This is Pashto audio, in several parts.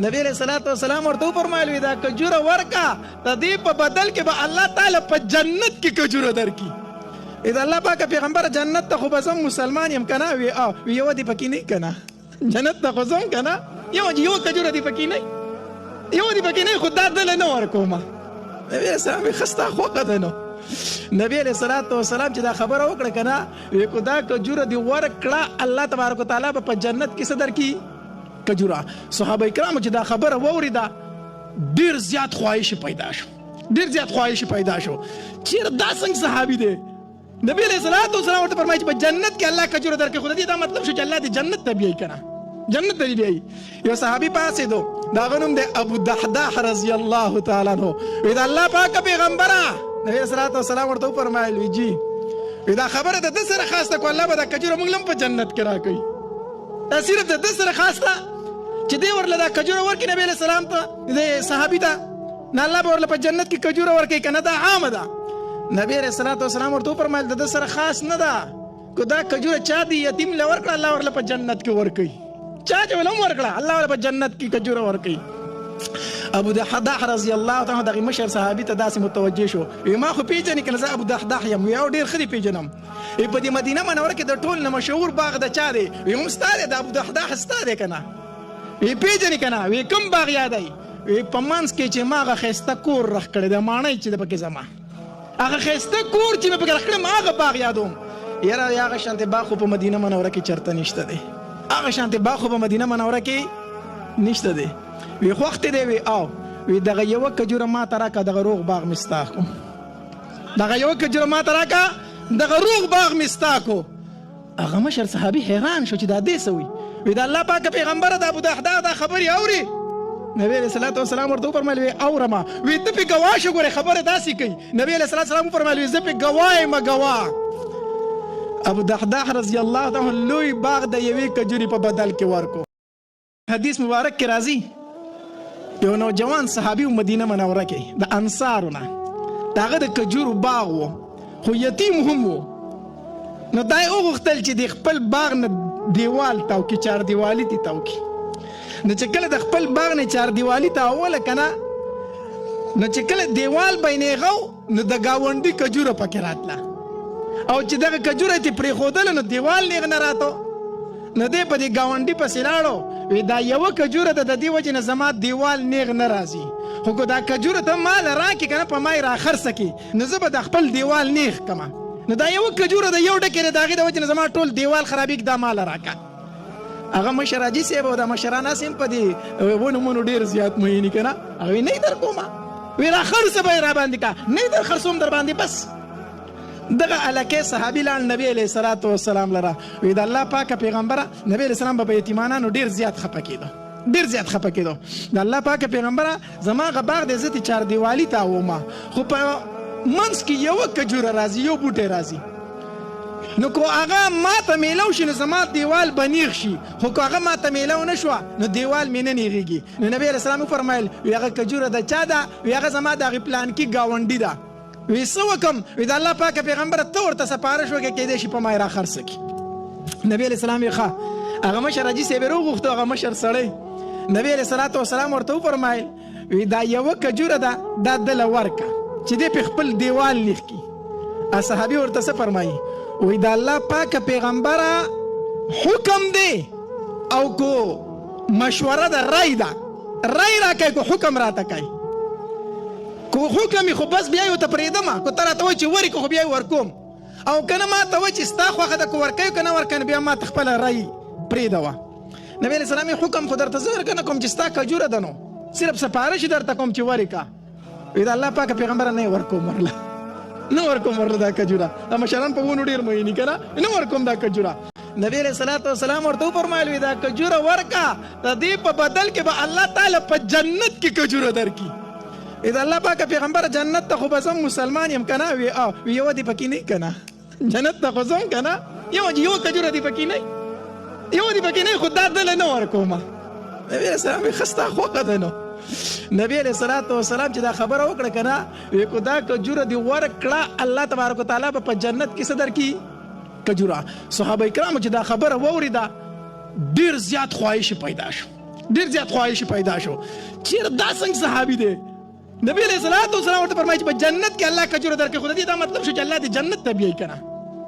نبی علیہ الصلوۃ والسلام ورته فرمایل دا کجوره ورکا د دې په بدل کې به الله تعالی په جنت کې کجوره درکې. اذا الله پاک پیغمبر جنت ته خو بزم مسلمان يم کنه وی یو دی پکې نه کنه جنت ته خو زم کنه یو کجوره دی پکې نه یو دی پکې نه خدای دل نه ورکوما. نبی اسلام خسته خو قدنو نبی علیہ الصلوۃ والسلام چې دا خبره وکړه کنه وی کو دا کجوره دی ورکړه الله تبارک وتعالى په جنت کې صدر کی کجوره. صحابه کرام چې دا خبره ووریده ډیر زیات خواهش پیدا شو چیرې دا څنګه صحابي دی. نبی علیہ الصلوۃ والسلام ورته فرمایي چې په جنت کې الله کجوره درکې خو دې دا مطلب شو چې الله دې جنت ته بیاي کنه جنت ته بیاي. یو صحابي پاسې دو دا غنوم دی ابو دحداح رضی الله تعالی عنہ وی دا الله پاک پیغمبره نبی علیہ الصلوۃ والسلام ورته فرمایل وی جی وی دا خبره د سره خاصه کو الله به دا کجوره موږ لم په جنت کې راکړي. دا صرف د سره خاصه چې دی ورله دا کجوره ورکړي نبی علیہ السلام ته د صحابي ته نه الله به ورله په جنت کې کجوره ورکړي کنه دا عام ده. نبی علیہ الصلوۃ والسلام ورته فرمایل د سره خاص نه ده کو دا کجوره چا دی یتیم لور کړه الله ورله په جنت کې ورکړي چا چې ولوم ورکړه الله ورله په جنت کې کجوره ورکړي. ابو دحداح رضی الله تعالی دغه مشر صحابي ته داسې متوجه شو ما خو پیژنې کنه زه ابو دحداح یم یو ډیر خدي پیژنم په دې مدینه منوره کې د ټول نه مشهور باغ د چا دی هم ستاره د ابو دحداح ستاره کنه پیژنې کنه وی کوم باغ یادای په منځ کې چې ماغه خسته کور رخ کړی د مانای چې د پکې زما هغه خسته کور چې په رخ کړم هغه باغ یادوم یاره هغه شانته باغ په مدینه منوره کې چرته نشته دی هغه شانته باغ په مدینه منوره کې نشته دی. وی وخت دی وی دغه یو کجوره ما تراکه دغه روغ باغ مستاکو دغه یو کجوره ما تراکه دغه روغ باغ مستاکو. هغه مشر صحابي حیران شو چې دا دې سوي وی دا الله پاک پیغمبر د ابو دحداح دا خبري اوري. نبی علیہ الصلوۃ والسلام ورته فرمایل وی اورما وی ته په گواه شو ګوره خبره داسې کوي. نبی علیہ الصلوۃ والسلام فرمایل وی زه په گواه ما گواه. ابو دحداح رضی الله تعالی لوی باغ د یوې کجوري په بدل کې ورکو. حدیث مبارک کې راځي یو نوجوان صحابي مدینه منوره کې د انصارونه داغه د کجورو باغ وو خو یتیم هم وو. نو دای وغوښتل چې د خپل باغ نه دیوال تاو کې چار دیوالی تی تاو کې. نو چې کله د خپل باغ نه چار دیوالی تاوله کنه نو چې کله دیوال بینې غو نو د گاونډي کجوره پکې راتله او چې دغه کجوره تی پرې خودل نو دیوال نه نه راتو نو دې په دې گاونډي پسې لاړو وی دا یو کجوره د دې وجه نه زما دیوال نیغ نه راځي خو کو دا کجوره ته مال راکې کنه په مای را خرڅ کی نو زه به د خپل دیوال نیغ کما نو دا یو کجوره د یو ډکه دغه د وجه نه زما ټول دیوال خرابې دا مال راکا. هغه مشراجي سیب او د مشرانه سیم په دې ونه مونږ ډیر زیات مهینی کنه هغه نه در کومه وی را خرڅ به را باندې کا نه در خرڅوم در باندې بس. دغه الکه صحابي لال نبی علیہ الصلوۃ والسلام لره وی د الله پاک پیغمبر نبی علیہ السلام په یتیمانانو ډیر زیات خپه کېدو د الله پاک پیغمبر زما غباغ د عزت چار دیوالی تا ومه خو په منس کې یو کجوره راځي یو بوټه راځي نو کو هغه ما ته میلو شي نو زما دیوال بنیغ شي خو کو هغه ما ته میلو نشو نو دیوال مینه نیږي. نو نبی علیہ السلام فرمایل هغه کجوره د چا ده هغه زما د پلان کې گاونډي ده وی سو کوم وی د الله پاک پیغمبر ته ورته سپارښت وکړي کېدې شي په ما را خرڅ کی. نبی علیہ السلام یې هغه مشر راځي سیبرو غوښته هغه مشر سړی نبی علیہ الصلوۃ والسلام ورته فرمایل وی دا یو کجوره ده دا دل ورکا چې دې په خپل دیوال لیکي. صحابي ورته څه فرمایي وی دا الله پاک پیغمبر حکم دی او کو مشوره ده رای را کوي کو حکم راته کوي کو حکم خو بس بیا یو ته پریدم کو تر ته و چې وری کو بیا ورکوم او کنه ما ته و چې ستا خوخه د کو ورکوي کنه ورکنه بیا ما تخپل رای پریدوا. نبی علیہ السلام حکم خو درته زور کنه کوم چې ستا کجوره دنو صرف سپارښت درته کوم چې وری کا وی دا الله پاک پیغمبر نه ورکوم ورله دا کجوره مشران په ونو ډیر مهینی کنه نه ورکوم دا کجوره. نبی علیہ الصلوۃ والسلام ورته فرمایل وی دا کجوره ورکا د دې په بدل کې به الله تعالی په جنت کې کجوره درکې. اذا الله پاک پیغمبر جنت ته خو بزم مسلمان يم کنه وی یو دی پکې نه کنه جنت ته خو زم کنه یو کجوره دی پکې نه خدای دل نه ورکوما. نبی علیہ السلام خسته خو قدنو نبی علیہ الصلوۃ والسلام چې دا خبره وکړه کنه وی کو دا کجوره دی ورکړه الله تبارک وتعالى په جنت کې صدر کی کجوره. صحابه کرام چې دا خبره ووریده ډیر زیات خواهش پیدا ډېر زیات خواهش پیدا شو چیرې دا څنګه صحابي دی نبی علیہ الصلوۃ والسلام ورته فرمایي چې په جنت کې الله کجوره درکړي خو د دې دا مطلب شو چې الله دې جنت ته بیایي که نه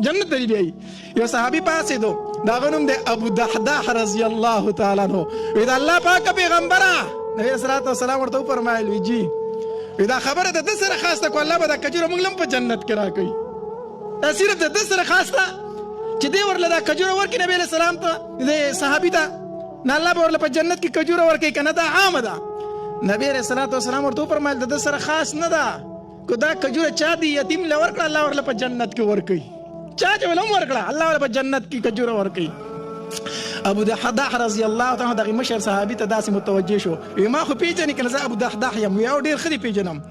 جنت ته بیایي یو صحابي پاڅېدو د هغه نوم دی ابو دحداح رضی الله تعالی عنه وی د الله پاکه پیغمبره نبی علیہ الصلوۃ والسلام ورته وفرمایل وی جی وی دا خبره د ده سره خاصه کو الله به دا کجوره موږ هم په جنت کې راکوي دا صرف د ده سره خاصه چې دی ورله دا کجوره ورکړي نبی علیہ السلام ته د صحابي ته نه الله به ورله په جنت کې کجوره ورکوي که نه دا عامه ده نبی علیہ الصلوۃ والسلام ورته وفرمایل د ده سره خاص نه ده که دا کجوره چا دی یتیم له ورکړه الله ورله په جنت کې ورکوي چا چې ول هم ورکړه الله ورله په جنت کې کجوره ورکوي ابو دحداح رضی الله تعالی دغه مشر صحابي ته داسې متوجه شو ما خو پیژنې که نه زه ابو دحداح یم یو ډېر ښه دې پیژنم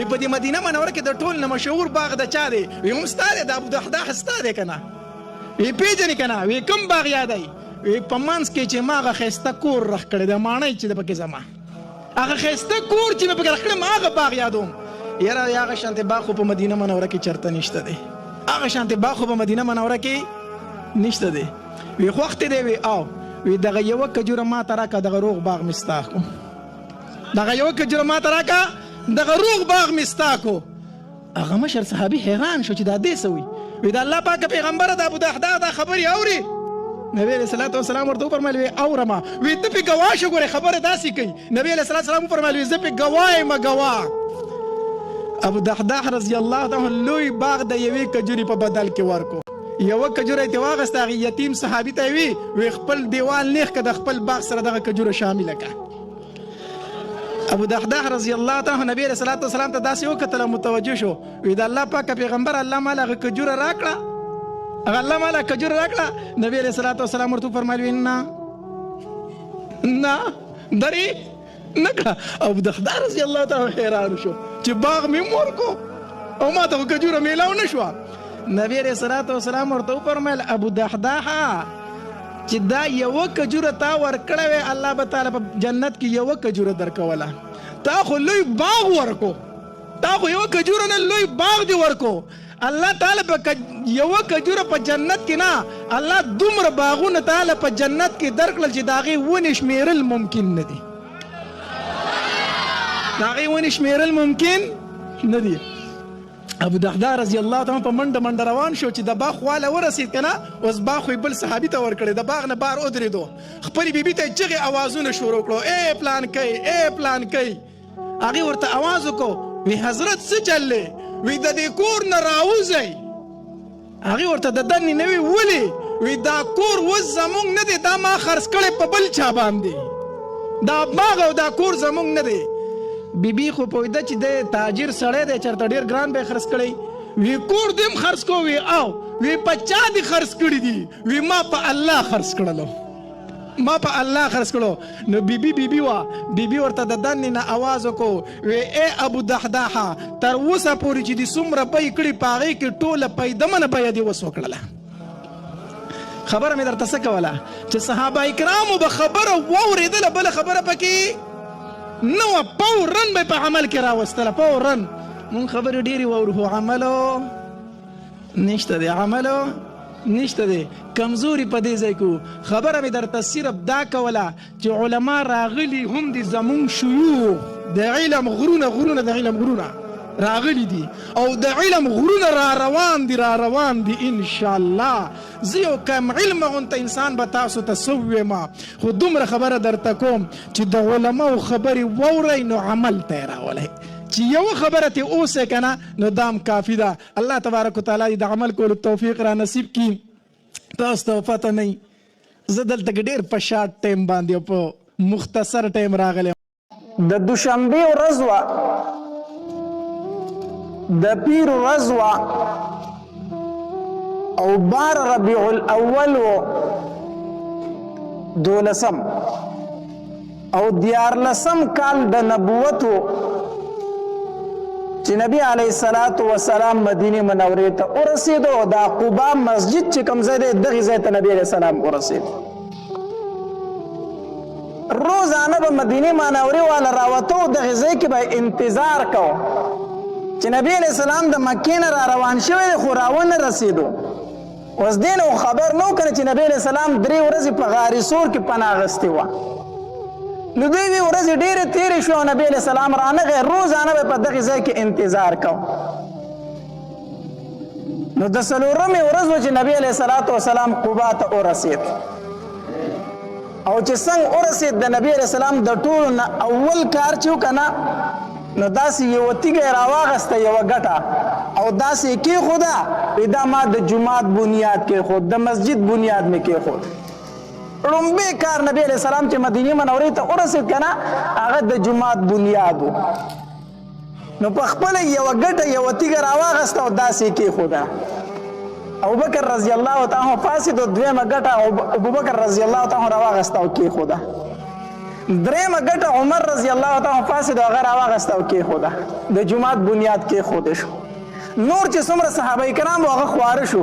په دې مدینه منوره کې د ټول نه مشهور باغ د چا دی هم ستا دی د ابو دحداح ستا دی که نه پیژنې که نه کوم باغ یادوي په منځ کې چې ما هغه ښایسته کور رخ کړی دی ماڼۍ چې د پکې زما هغه ښایسته کور چې مې پکې رخ کړی ما هغه باغ یادوم یاره هغه شانتې باغ خو په مدینه منوره کې چېرته نشته دی هغه شانتې باغ خو په مدینه منوره کې نشته دی وی خوښ دی وی او وی دغه یوه کجوره ما ته راکړه دغه روغ باغ مې ستا کړو دغه یوه کجوره ما ته راکړه دغه روغ باغ مې ستا کړو هغه مشر صحابي حیران شو چې دا دې څه وي وی د الله پاکه پیغمبره د ابو دحداح دا خبرې اوري نبی علیہ الصلوۃ والسلام ورته وفرمایل وی اورما وی ته پې ګواه شو ګورې خبره داسې کوي نبی علیہ الصلوۃ والسلام وفرمایل وی زه پې ګواه یم ګواه ابو دحداح رضی الله تعالی لوی باغ د یوې کجورې په بدل کې ورکو یوه کجوره یې واغسته هغې یتیم صحابي ته وی خپل دیوال نیغ که د خپل باغ سره دغه کجوره شامله که ابو دحداح رضی الله تعالی نبی علیہ الصلوۃ والسلام ته داسې وکتل متوجه شو وی د الله پاکه پیغمبر الله مال هغه کجوره راکړه هغه الله مال کجوره راکړه نبی علیہ الصلوۃ والسلام ورته وفرمایل وی نه درې نه کړه ابو دحداح رضی الله تعالی حیران شو چې باغ مې ورکو او ما ته کجوره میلاو نه شوه نبی علیہ الصلوۃ والسلام ورته وفرمایل ابو دحداح چې دا یوه کجوره تا ورکړه وې الله به تعالی په جنت کې یوه کجوره درکوله تا خو لوی باغ ورکو تا خو یوه کجوره نه لوی باغ دی ورکو الله تعالی په یوه کجوره په جنت کې نه الله دومره باغونه تعالی په جنت کې درکړل چې د هغې ونې شمېرل ممکن نه دي د هغې ونې شمېرل ممکن نه دي ابو دحداح رضی الله تعالی په منډه منډه روان شو چې د باغ خواله ورسید که نه اوس باغ خو بل صحابي ته ورکړی د باغ نه بار ودرېدو خپلې بیبي ته چغې اوازونه شروع کړو ای پلان کوي ای پلان کوي هغې ورته اواز وکړو وی حضرت څه چل دی وی د دې کور نه راوځئ هغې ورته د دنې نه وی ولې وی دا کور اوس زموږ نه دی دا ما خرڅ کړی په بل چا باندې دا باغ او دا کور زموږ نه دی بیبي خو پوهېده چې د تاجر سړی دی چېرته ډېر ګران به یې خرڅ کړی وی کور دې هم خرڅ کو وی او وی په چا دې خرڅ کړي دي وی ما په الله خرڅ کړلو ما په الله خرڅ کړو نو بیبي وه بیبي ورته د دنې نه اواز وکړو وی ای ابو دحداح تر اوسه پورې چې دې څومره بیې کړي په هغې کې ټوله پیدمنه بیه دې وس وکړله خبره مې درته څه کوله چې صحابه کرامو به خبره واورېدله بله خبره پکې نو فورا به په عمل کې راوستله فورا مونږ خبرې ډېرې واورو خو عملو نشته دی عملو نشته دی کمزوري په دې ځای کې خبره مې درته صرف دا کوله چې علما راغلي هم دي زمونږ شیوخ د علم غرونه د علم غرونه راغلي دي او د علم غرونه را روان دي انشاءالله زه یو کم علم غونته انسان به تاسو ته څه ووایم خو دومره خبره درته کوم چې د علماو خبرې واورئ نو عمل ته یې راولئ چې یوه خبره ترې اوسئ که نه نو دام کافي ده الله تبارک وتعالی د عمل کولو توفیق را نصیب کړي تاسو ته پته نه زه دلته کې ډېر په شارټ ټایم باندې په مختصر ټایم راغلی د دوشنبې ورځ وه د پیر ورځ وه او 12 ربیع الاول و 12 او 14 کال د نبوت و چې نبی علیه الصلاة والسلام مدینه منورې ته ورسېدو او دا قبا مسجد چې کوم ځای دی دغې ځای ته نبی علیه السلام ورسېد روزانه به مدینه منورې والا راوتو دغې ځای کې به انتظار کو چې نبی علیہ السلام د مکې نه را روان شوی دی خو راونه رسېدو اوس دې نه خبر نه و که نه چې نبی علیہ السلام 3 ورځې په غار ثور کې پناه اخیستې وه نو دوی وی ورځې ډېرې تېرې شوې او نبي علیه السلام رانغی روزانه به په دغې ځای کې انتظار کو نو د څلورمې ورځ و چې نبي علیه السلام قبا ته ورسېد او چې څنګه ورسېد د نبي علیه السلام د ټولو نه اول کار چې وکړه نو داسې یوه تیږه یې راواغسته یوه ګټه او داسې یې کېښوده دا ما د جومات بنیاد کېښود د مسجد بنیاد مې کېښود لومبی کار نبی علیہ السلام چې مدینه منورې ته ورسېد کنه هغه د جماعت بنیاد و نو په خپل یو ګټه یو تیګه راواغسته او داسې کېښوده ابوبکر رضی الله تعالی عنہ فاسد او دویمه ګټه ابوبکر رضی الله تعالی عنہ راواغسته او کېښوده درېمه ګټه عمر رضی الله تعالی عنہ فاسد او هغه راواغسته او کېښوده د جماعت بنیاد کېښوده شو نور چې څومره صحابه کرام هغه خواره شو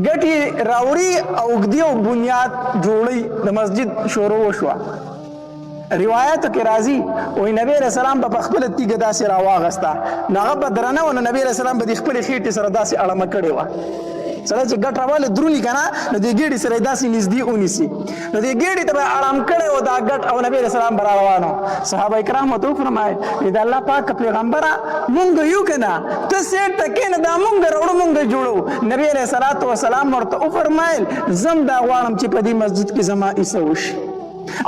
ګټې راوړي او اوږدي او بنیاد جوړي د مسجد شروع وشوه روایتو کې راځي وایي نبی علیه السلام به په خپله تیږه داسې راواغسته نو هغه به درنه وه نو نبی علیه السلام به د خپلې خېټې سره داسې اړمه کړې وه سړی چې ګټ راواله دروني که نه نو دې ګېډې سره یې داسې نږدې ونیسي نو دې ګېډې ته به اړم کړی و دا ګټ او نبي علیه السلام به را روان و صحابه کرامو ته وفرمایل د الله پاک پیغمبره مونږ یو که نه ته سیټ ته کښېنه دا مونږ راوړو مونږ جوړو نبي علیه السلام ورته وفرمایل زم دا غواړم چې په دې مسجد کې زما ایسه وشي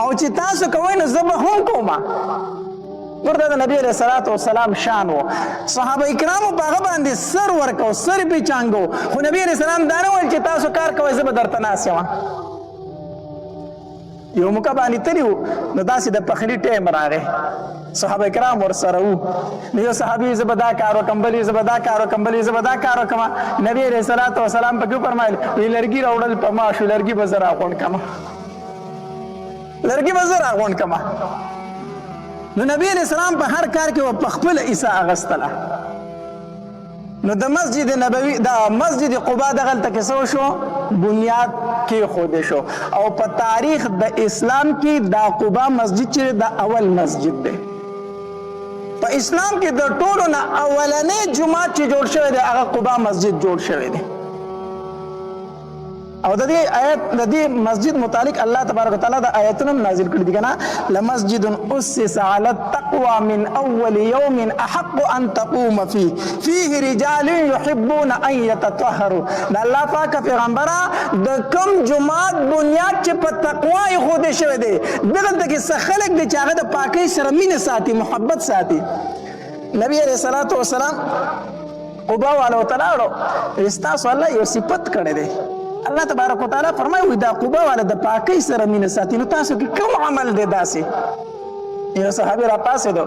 او چې تاسو کوئ نو زه به هم کومه ورته د نبی علیه السلام شان و صحابه کرامو په هغه باندې سر ورکو سر یې پیچانګو خو نبی علیه السلام دا نه ویل چې تاسو کار کوئ زه به درته ناست یم یو موقع باندې تلي وو نو داسې د پخلي ټایم راغی صحابه کرام ورسره وو نو یو صحابي زه به دا کار وکړم بل زه به دا کار وکړم بل زه به دا کار وکړم نبی علیه السلام پکې وفرمایل لرګي راوړل په ما شو لرګي به زه راغونډ کړم لرګي به زه راغونډ کړم نو نبی علیہ السلام په هر کار کې په خپل عیسی اغستله نو د مسجد نبوي د مسجد قباء دغلته کې څه شو بنیاد کېښودی شو او په تاریخ د اسلام کې دا قباء مسجد چې د اول مسجد دی په اسلام کې د ټولو نه اولنی جومات چې جوړ شوی دی هغه قباء مسجد جوړ شوی دی او د دې آیت د دې مسجد متعلق الله تبارک وتعالى د آیتونو نازل کړي دي کنه لمسجد اسس على التقوى من اول يوم احق ان تقوم فيه رجال يحبون ان يتطهروا د الله پاک پیغمبره د کوم جماعت بنیاد چې په تقوا یې خوده شوی دی دغه کې څه خلک دي چې هغه د پاکۍ سره مینه ساتي محبت ساتي نبی علیہ الصلوۃ والسلام قباء والو تعالی استاسو الله یو صفت کړی دی الله تبارک وتعالی فرمایي دا قباء والا د پاکۍ سره مینه ساتي نو تاسو کې کوم عمل دی داسې یو صحابي را پاسېدو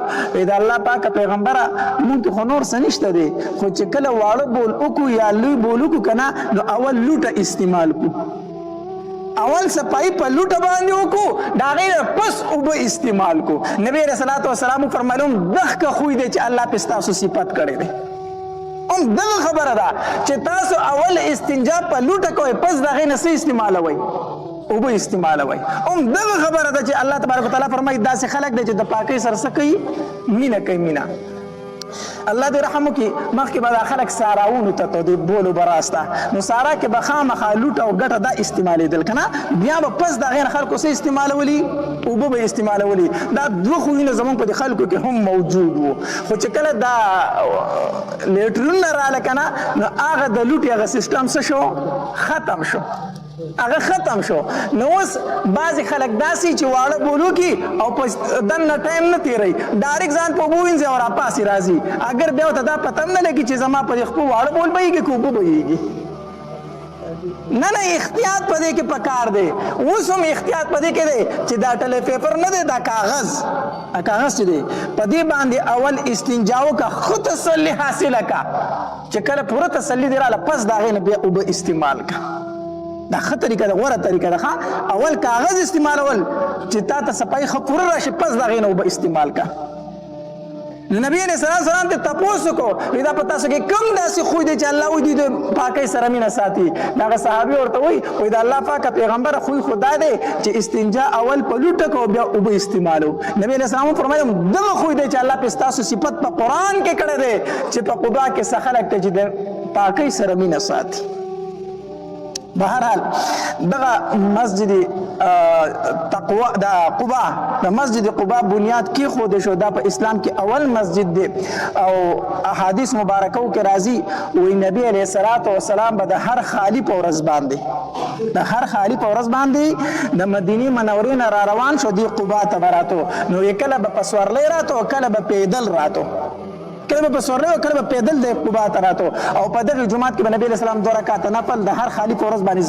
د الله پاک پیغمبره مونږ ته خو نور څه نشته دی خو چې کله واړه بول وکړو یا لوی بول وکړو که نه نو اول لوټه استعمال کړو اول صفایي په لوټه باندې وکړو د هغې نه پس اوبه استعمال کړو نبي علیه السلام فرمایل دغه خوی دی چې الله پې ستاسو صفت کړی دی دغه خبره ده چې تاسو اول استنجا په لوټه کوئ پس د هغې نه څه استعمالوئ اوبه استعمالوئ دغه خبره ده چې الله تبارک وتعالی فرمایي داسې خلک دی چې د پاکۍ سره څه کوي مینه کوي مینه الله دې رحم وکړي مخکې به دا خلک ساراونو ته د بولو به راسته نو سارا کې به خامخا لوټه او ګټه دا استعمالېدل که نه بیا به پس د هغې نه خلکو څه استعمالولي اوبه به استعمالولي دا دوه خویونه زمونږ په دې خلکو کې هم موجود وو خو چې کله دا لیټرونه راغله که نه نو هغه د لوټې هغه سیسټم څه شو ختم شو هغه ختم شو نو اوس بعضې خلک داسې چې واړه بولو کې او په دننه ټایم نه تېروي ډایرکټ ځان په اوبه وینځي او راپاسې راځي اگر بیا ورته دا پته هم نه لګي چې زما په دې خپل واړه بول بهیږي که اوبه بهیږي نه احتیاط په دې کې پکار دی اوس هم احتیاط په دې کې دی چې دا ټلی پیپر نه دی دا کاغذ چې دی په دې باندې اول استنجا وکړه ښه تسلي حاصله کړه چې کله پوره تسلي دې راله پس د هغې نه بیا اوبه استعمال کړه دا ښه طریقه ده غوره طریقه ده اول کاغذ استعمالول چې تا ته صفایي ښه پوره راشي پس د هغې نه اوبه استعمال کړه نبی علیہ السلام ته تپوس وکړو دا په تاسو کې کوم داسې خوی دی چې الله وایي د پاکۍ سره مینه ساتي دغه صحابي ورته وایي د الله پاک پیغمبره خوی خو دا دی چې استنجا اول په لوټه کو بیا اوبه استعمالو نبی علیہ السلام فرمایي دغه خوی دی چې الله پې ستاسو صفت په قرآن کې کړی دی چې په قبا کې څه خلک ته چې د پاکۍ سره مینه ساتي بهرحال دغه مسجد تقوا دا قباء د مسجد قباء بنیاد کې خود شو دا په اسلام کې اول مسجد دی او احادیث مبارکو کې راځي وی نبی علیہ الصلوۃ والسلام به د هر خالی په ورځ باندې د هر خالی په ورځ باندې د مدینه منورې نه را روان شو دی قباء ته براتو نو کله به پسورلې راتو کله به پیدل راتو کله په سورلې او کله په پیدل د قباء ته راتو او په دغه جمعات کې نبی اسلام 2 رکعات نفل د هر خالی په ورځ باندې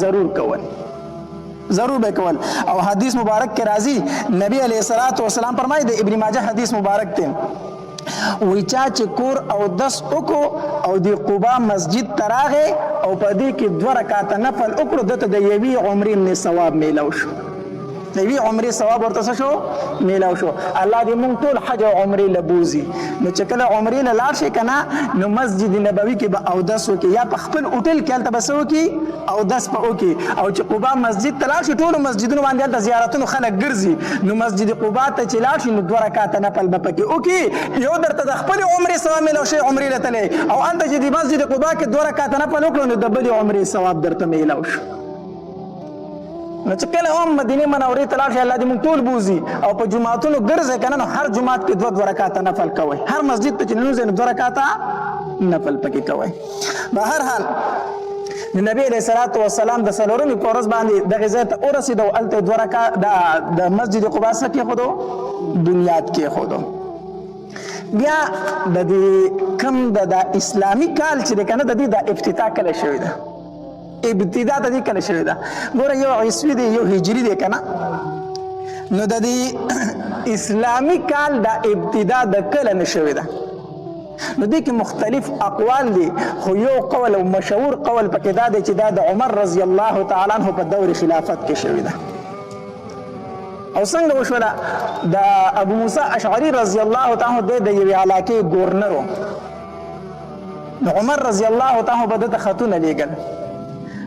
ضرور به کول او حدیث مبارک کې راځي نبی علیہ الصلوۃ والسلام فرمایي د ابن ماجه حدیث مبارک ته وی چا چې کور او دس وکړو او د قباء مسجد تراغه او په دې کې 2 رکعات نفل وکړو دته د یوي عمرې نه ثواب میلاو شو نبی عمره ثواب ورته شو میلاو شو الله دې مونږ ټول حج او عمره لبوزي نو چې کله عمره لاړ شي کنه نو مسجد نبوي کې به او دس وکي یا په خپل هوټل کې الته بسو کې او دس په وکي او چې قباء مسجد ته لاړ شي ټول مسجدونو باندې د زیارتونو خلک ګرځي نو مسجد قباء ته چې لاړ شي نو 2 رکعات نفل به پکې وکي یو درته د خپل عمره ثواب میلاو شي عمره لته او انت چې د مسجد قباء کې 2 رکعات نفل وکړو نو د بل عمره ثواب درته میلاو شي نو چې کله هم مدینه منورې ته لاړ شي الله دې موږ ټول بوزي او په جمعاتونو ګرځي کنه نو هر جمعات کې 2 رکعات نفل کوي هر مسجد ته چې نوځي 2 رکعات نفل پکې کوي بهر حال نبی علیہ الصلوۃ والسلام د سلورمي پورز باندې د غزا ته ورسېدو الته 2 رکعات د مسجد قباء کې خودو بنیاد کې خودو بیا د دې کم د اسلامي کال چې کنه د دې د افتتاح کله شوی ده ابتدا د دې کله شوی ده ګوره یو عیسوي دی یو هجری دی کنه نو د دې اسلامي کال د ابتدا د کله نشوی ده نو دې کې مختلف اقوال دي خو یو قول او مشهور قول پکې دا دی چې دا د عمر رضی الله تعالی عنہ په دور خلافت کې شوی ده او څنګه وشوله د ابو موسی اشعری رضی الله تعالی عنہ د یوې علاقې گورنر نو عمر رضی الله تعالی عنہ بده خاتون لېګل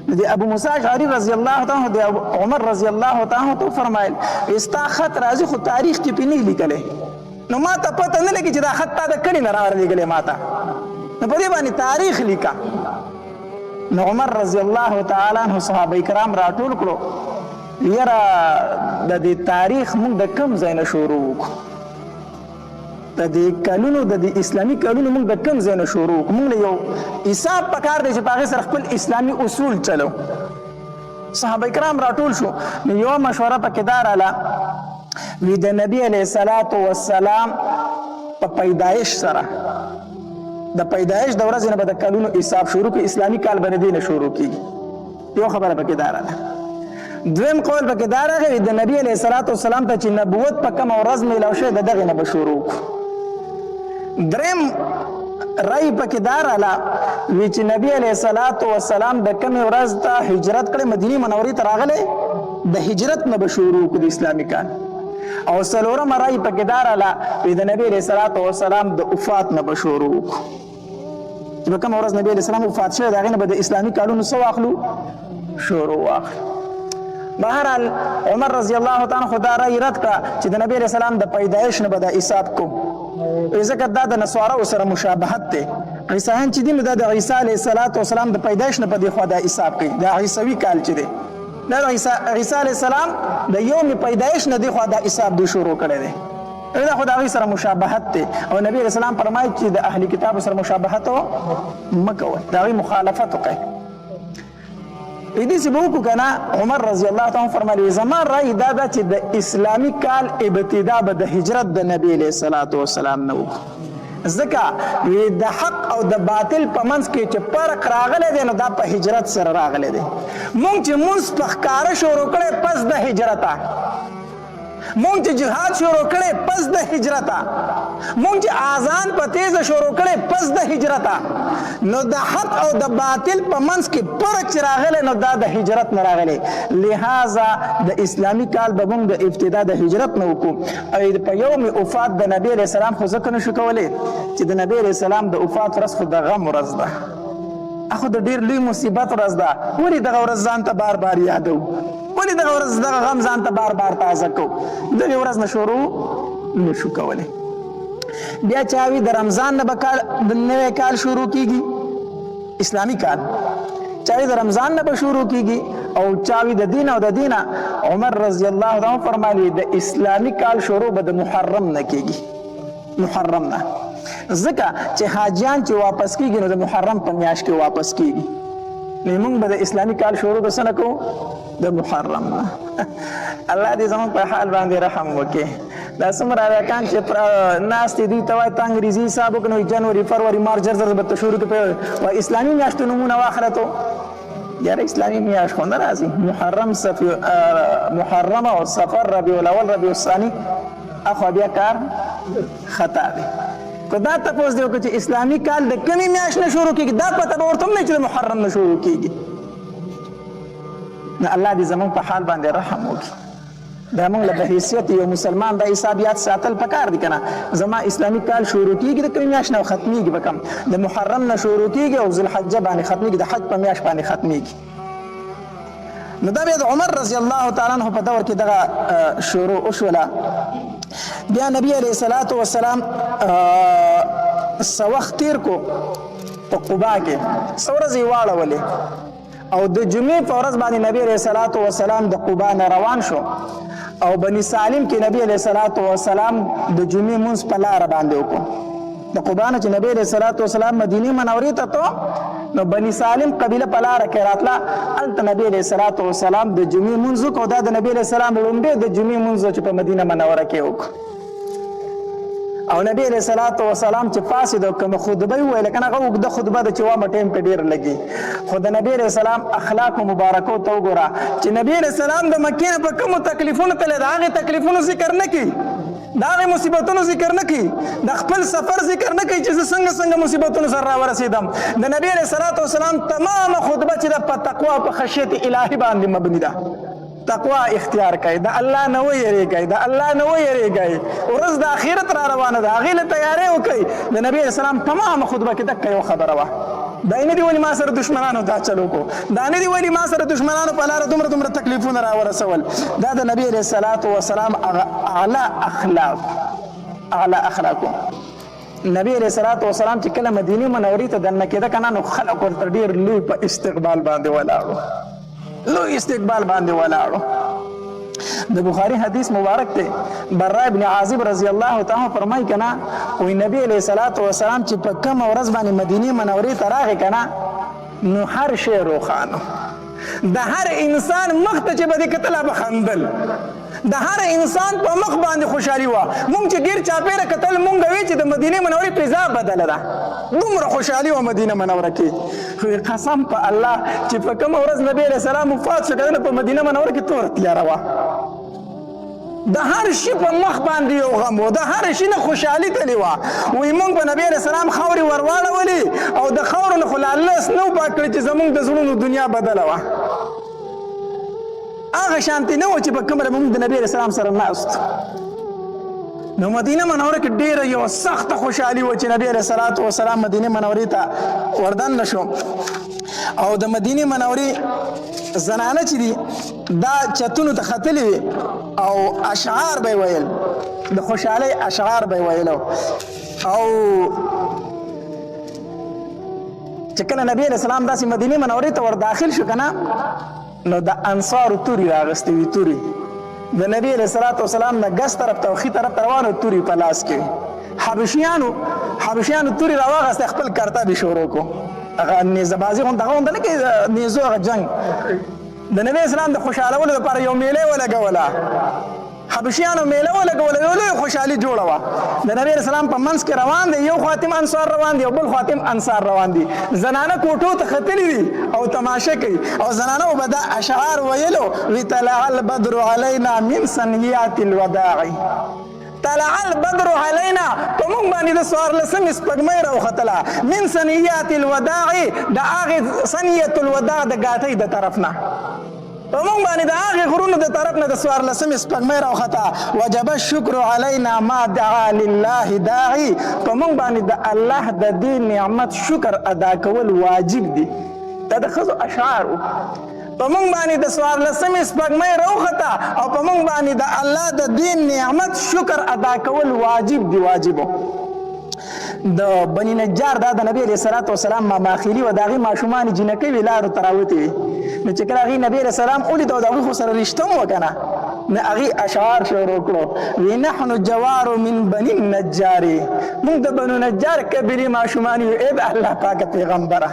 دی ابو موسی اشعری رضی الله تعالی عنہ دی عمر رضی الله تعالی عنہ فرمایل استا خط راځي خو تاریخ کې پینې لیکلې نو ما ته پته نه لګی چې دا خط تا د کړي نه راغلی ما ته نو په دې باندې تاریخ لیکا نو عمر رضی الله تعالی عنہ صحابه کرام راټول کړو یاره د دې تاریخ موږ د کم ځای نه شروع وکړو د دې کلونو د اسلامي کلونو موږ د کم ځای نه شروع وکړو موږ یو حساب پکار دی چې په هغې سره خپل اسلامي اصول چلو صحابه کرام راټول شو نو یوه مشوره پکې دا راله وی د نبي علیه الصلاة والسلام په پیدایش سره د پیدایش د ورځې نه به د کلونو حساب شروع کړي اسلامي کال به د دې نه شروع کېږي یو خبره پکې دا راله دویم قول پکې دا راغی د نبي علیه الصلاة والسلام ته چې نبوت په کومه ورځ میلاو شوی د دغې نه به شروع کړو دریم رای پکې دا راله وی چې نبی علیه الصلاة والسلام د کومې ورځ ته هجرت کړی مدینې منورې ته راغلی د هجرت نه به شروع کړو د اسلامي کال او څلورمه رای پکې دا راله وی د نبی علیه الصلاة والسلام د وفات نه به شروع کړو چې په کومه ورځ نبی علیه السلام وفات شوی د هغې نه به د اسلامي کالونو څه واخلو شروع واخلو بهرحال عمر رضی الله تعالی عنہ خدا رای رد کړه چې د نبی علیه السلام د پیدایش نه به دا حساب کو ځکه دا د نصارو سره مشابهت دی عیسایان چې دي نو دا د عیسی علیه السلام د پیدایش نه په دې خوا دا حساب کوي دا عیسوي کال چې دی دا عیسی علیه السلام د یوم پیدایش نه دی خوا دا حساب دی شروع کړی دی دا خو د هغوی سره مشابهت دی او نبی علیه السلام فرمایي چې د اهل کتابو سره مشابهت مه کوئ د هغوی مخالفت وکړئ دې چې به وکړو که نه عمر رضی الله تعالی فرمایي زما رای دا ده چې د اسلامي کال ابتدا به د هجرت د نبی علیه الصلاة والسلام نه وکړو ځکه د حق او د باطل په منځ کې چې فرق راغلی دی نو دا په هجرت سره راغلی دی مونږ چې مونځ په ښکاره شروع کړی پس د هجرته مونږ چې جهاد شروع کړی پس د هجرته مونږ چې اذان په تیزه شروع کړی پس د هجرته نو د حق او د باطل په منځ کې فرق چې راغلی نو دا د هجرت نه راغلی لہذا د اسلامي کال به مونږ د ابتدا د هجرت نه وکړو او په یوم وفات د نبی علیه السلام خو ځکه نشو کولی چې د نبی علیه السلام د وفات ورځ خو د غم ورځ ده اخو د ډېر لوی مصیبت ورځ ده ولې دغه ورځ ځان ته بار بار یادو ولې دغه ورځ دغه غم ځان ته بار بار تازه کو دغه ورځ نه شروع نشو کولی بیا چاوي د رمضان نه به د نوی کال شروع کیږي اسلامي کال چاوی د رمضان نه به شروع کیږي او چاوی د دین او د دینه. عمر رضی الله عنه فرمایي د اسلامي کال شروع به د محرم نه کیږي، محرم نه، ځکه چې حاجیان چې واپس کیږي نو د محرم په میاشت کې واپس کیږي. نو موږ به د اسلامي کال شروع د څه نه کوو؟ د محرم نه. الله دې زموږ په حال باندې رحم وکړي. دا څومره راکان چې ناستې دوی ته وایي ته انګریزي حساب وکړو جنوري فروری مارچ زر به ته شروع کړي په اسلامي میاشتو نومونه واخله تو یاره اسلامي میاشت خو نه راځي. محرم او سفر ربیع الاول ربیع الثاني اخو بیا کار خطا دی. که دا تپوس دی وکړه چې اسلامي کال د کومې میاشت نه شروع کېږي دا پته به ورته هم نه چې د محرم نه شروع کېږي. نو الله دې زموږ په حال باندې رحم وکړي. دا موږ له حیثیت یو مسلمان دا حسابیات ساتل پکار دي که نه. زما اسلامي کال شروع کېږي د کومې میاشت نه او ختمېږي به کوم د محرم نه شروع کېږي او ذوالحجه باندې ختمېږي، د حج په میاشت باندې ختمېږي. نو دا بیا د عمر رضی الله تعالی عنه په دور کې دغه شروع وشوله. بیا نبی علیه الصلاة والسلام څه وخت تېر کو په قبا کې، څه ورځې یې واړولې او د جمعې په ورځ باندې نبی علیه الصلاة والسلام د قبا نه روان شو او بني سالم کې نبی علیه الصلاة والسلام د جمعې مونځ په لاره باندې وکړو. د قبا نه چې نبی علیه الصلاة والسلام مدینې منورې ته تو نو بني سالم قبیله په لاره کې راتله. هلته نبی علیه الصلاة والسلام د جمعې مونځ وکړو. دا د نبی علیه السلام لومړی د جمعې مونځ چې په مدینه منوره کې وکړو. او نبی علیه الصلاة والسلام چې پاسېد او کومه خطبه یې وویله که نه هغه اوږده خطبه ده چې وامه ټایم پې ډېر لګي. خو د نبی علیه السلام اخلاقو مبارکو ته وګوره چې نبی علیه السلام د مکې نه په کومو تکلیفونو تللی د هغې تکلیفونو ذکر نه کوي، د هغې مصیبتونو ذکر نه کوي، د خپل سفر ذکر نه کوي چې زه څنګه مصیبتونو سره راورسېدم. د نبی علیه الصلاة والسلام تمامه خطبه چې ده په تقوا او په خشیت الهي باندې مبني ده. تقوا اختیار کړئ، د الله نه ویریږئ، د الله نه ویریږئ. ورځ د آخرت را روانه ده، هغې له تیاری وکړئ. د نبي علیه السلام تمامه خطبه کې دقه یو خبره وه. دا نه دي ولې ما سره دشمنانو دا چل وکړو، دا نه دي ولې ما سره دشمنانو په لاره دومره تکلیفونه را ورسول. دا د نبي علیه الصلاة والسلام اعلی اخلاقو. نبی علیه الصلاة والسلام چې کله مدینې منورې ته دننه کېده که نه نو خلک ورته ډېر لوی په استقبال باندې ولاړو، لوی استقبال باندې ولاړو. د بخاری حدیث مبارک ته برا ابن عازب رضی الله تعالی فرمایي کنه وی نبی علیه الصلاة والسلام چې په کوم ورځ باندې مدینه منورې ته راغی کنه نو هر شی روښانه، د هر انسان مخ ته چې به دې کتله به خندل، د هر انسان په مخ باندې خوشحالي وه. مونږ چې ګیر چاپېره کتل مونږ وی چې د مدینې منورې فضا بدله ده، دومره خوشحالي وه مدینه منوره کې. خو قسم په الله چې په کومه ورځ نبی علیه السلام وفات شو که په مدینه منوره کې توره تیاره وه. د هر شي په مخ باندې یو غم و، د هر شي نه خوشحالي تلې وه. وایي مونږ په نبي علیه السلام خاورې ور واړولې او د خاورو نه خو لا الله سنو پاک کړی چې زمونږ د زړونو دنیا بدله وه. هغه شانتې نه و چې په کومه مونږ د نبي علیه السلام سره ناست. نو مدینه منوره کې ډېره یو سخته خوشحالي وه چې نبي علیه الصلاة والسلام مدینې منورې ته وردننه شو. او د مدینې منورې زنانه چې دي دا چتونو ته ختلې وي او اشعار به یې ویل، د خوشحالۍ اشعار به یې ویلو. او چې کله نبی علیه السلام داسې مدینې منورې ته ور داخل شو که نه نو د انصارو توري راغستې وي، توري د نبی علیه الصلاة والسلام نه ګس طرف ته او ښي طرف ته روانو توري په لاس کې وي. حبشیانو توري راواغسته خپل کرتب یې شروع کړو. هغه نیزه بازي غونډه نه کوي، نیزو هغه جنګ د نبی اسلام د خوشحالولو لپاره یو میله ولګوله، حبشیانو میله ولګوله، یو لوی خوشحالي جوړه وه. د نبی اسلام په منځ کې روان دی، یو خاتم انصار روان دی او بل خاتم انصار روان دي. زنانه کوټو ته ختلي دي او تماشه کوي او زنانه به دا اشعار ویلو وی طلع البدر علینا من ثنیات الوداع، طلع البدر علینا په مونږ باندې د څوارلسمې سپوږمۍ راوختله من ثنیات الوداع، د هغې ثنیة الوداع د ګاټۍ د طرف نه په مونږ باندې د هغې غرونو د طرف نه د څوارلسمې سپوږمۍ راوخته. وجب الشکر علینا ما دعا لله داعي، په مونږ باندې د الله د دې نعمت شکر ادا کول واجب دي. دا د ښځو اشعار وو. په مونږ باندې د څوارلسمې سپوږمۍ راوخته او په مونږ باندې د الله د دې نعمت شکر ادا کول واجب دي، واجبو. د بني نجار دا د نبی علیه الصلاۃ والسلام ماخیلی و د هغې ماشومان جینکۍ وې لارو ته راوتې وې نو چې کله هغې نبی علیه السلام ولید او د هغوی خو سره رشته هم وه که نه نو هغې اشعار شروع کړو وی نحن جوار من بني النجار موږ د بنو نجار قبیلې ماشومان یو ای د الله پاکه پیغمبره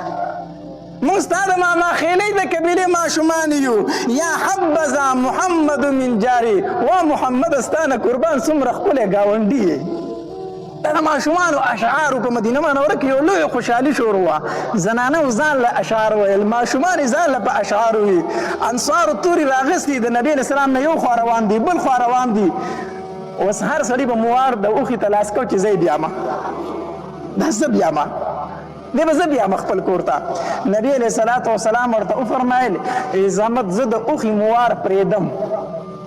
موږ ستا د ماما خیلۍ د قبیلې ماشومان یو یا حبذا محمد من جاري وا محمد ستا نه قربان څومره ښکلی ګاونډي یې دا د ماشومانو اشعارو په مدینه منوره کې یو لویه خوشحالي شروع وه زنانو ځان له اشعار ویل ماشومان یې ځان له په اشعارو وي انصارو تورې راغستې د نبي علیه السلام نه یو خوا روان دي بل خوا روان دي اوس هر سړي به موار د اوښې ته لاس کو چې زه یې بیامه دا زه بیامه دی به زه بیامه خپل کور ته نبي علیه الصلاة والسلام ورته وفرمایل عظمت زه د اوښې موار پرېږدم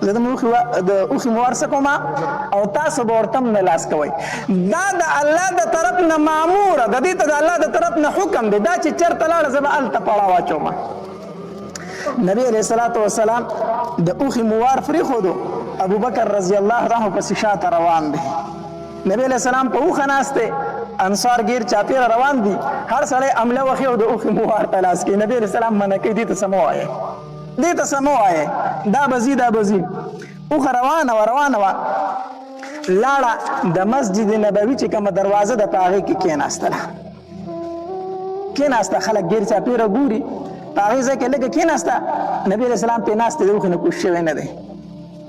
زه د اوښې موار څه کومه او تاسو به ورته هم نه لاس کوئ دا د الله د طرف نه ماموره د دې ته د الله د طرف نه حکم دی دا چې چېرته لاړه زه به هلته پړه واچومه نبی علیه الصلاة والسلام د اوښې موار پرېښودو ابوبکر رضی الله عنه پسې شاته روان دی نبی علیه السلام په اوښه ناست دی انصار ګیر چاپېره روان دي هر سړی عمله وخي او د اوښې موار ته لاس کوي نبی علیه السلام منع کوي دې ته څه مه وایې دې ته څه مه وایې دا به ځي دا به ځي اوښه روانه وه روانه وه لاړه د مسجد نبوي چې کومه دروازه ده په هغې کې کېناستله کېناسته خلک ګیر چاپېره ګوري په هغې ځای کې لږه کېناسته نبي علیه السلام پرې ناست دی د اوښې نه کوز شوی نه دی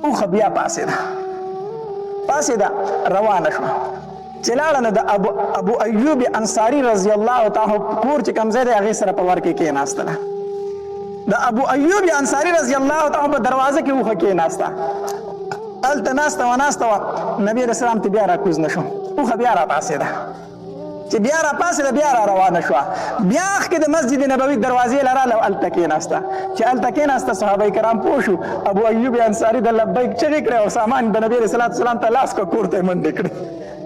اوښه بیا پاسېده روانه شوه چې لاړه نو د ابو ایوب انصاري رضی الله تعالی کور چې کوم ځای دی هغې سره په ور کې کېناستله د ابو ایوب انصاري رضی الله تعالی په دروازه کې اوښه کېناسته هلته ناسته وه نبي علیه السلام ته بیا راکوز نه شو اوښه بیا راپاسېده چې بیا راپاسېده بیا را روانه شوه بیا مخکې د مسجد نبوي دروازې لراله او هلته کېناسته چې هلته کېناسته صحابه کرام پوه شو ابو ایوب انصاري د لبیک چغې کړې او سامان د نبي علیه الصلاة والسلام ته لاس کړه کور ته یې منډې کړې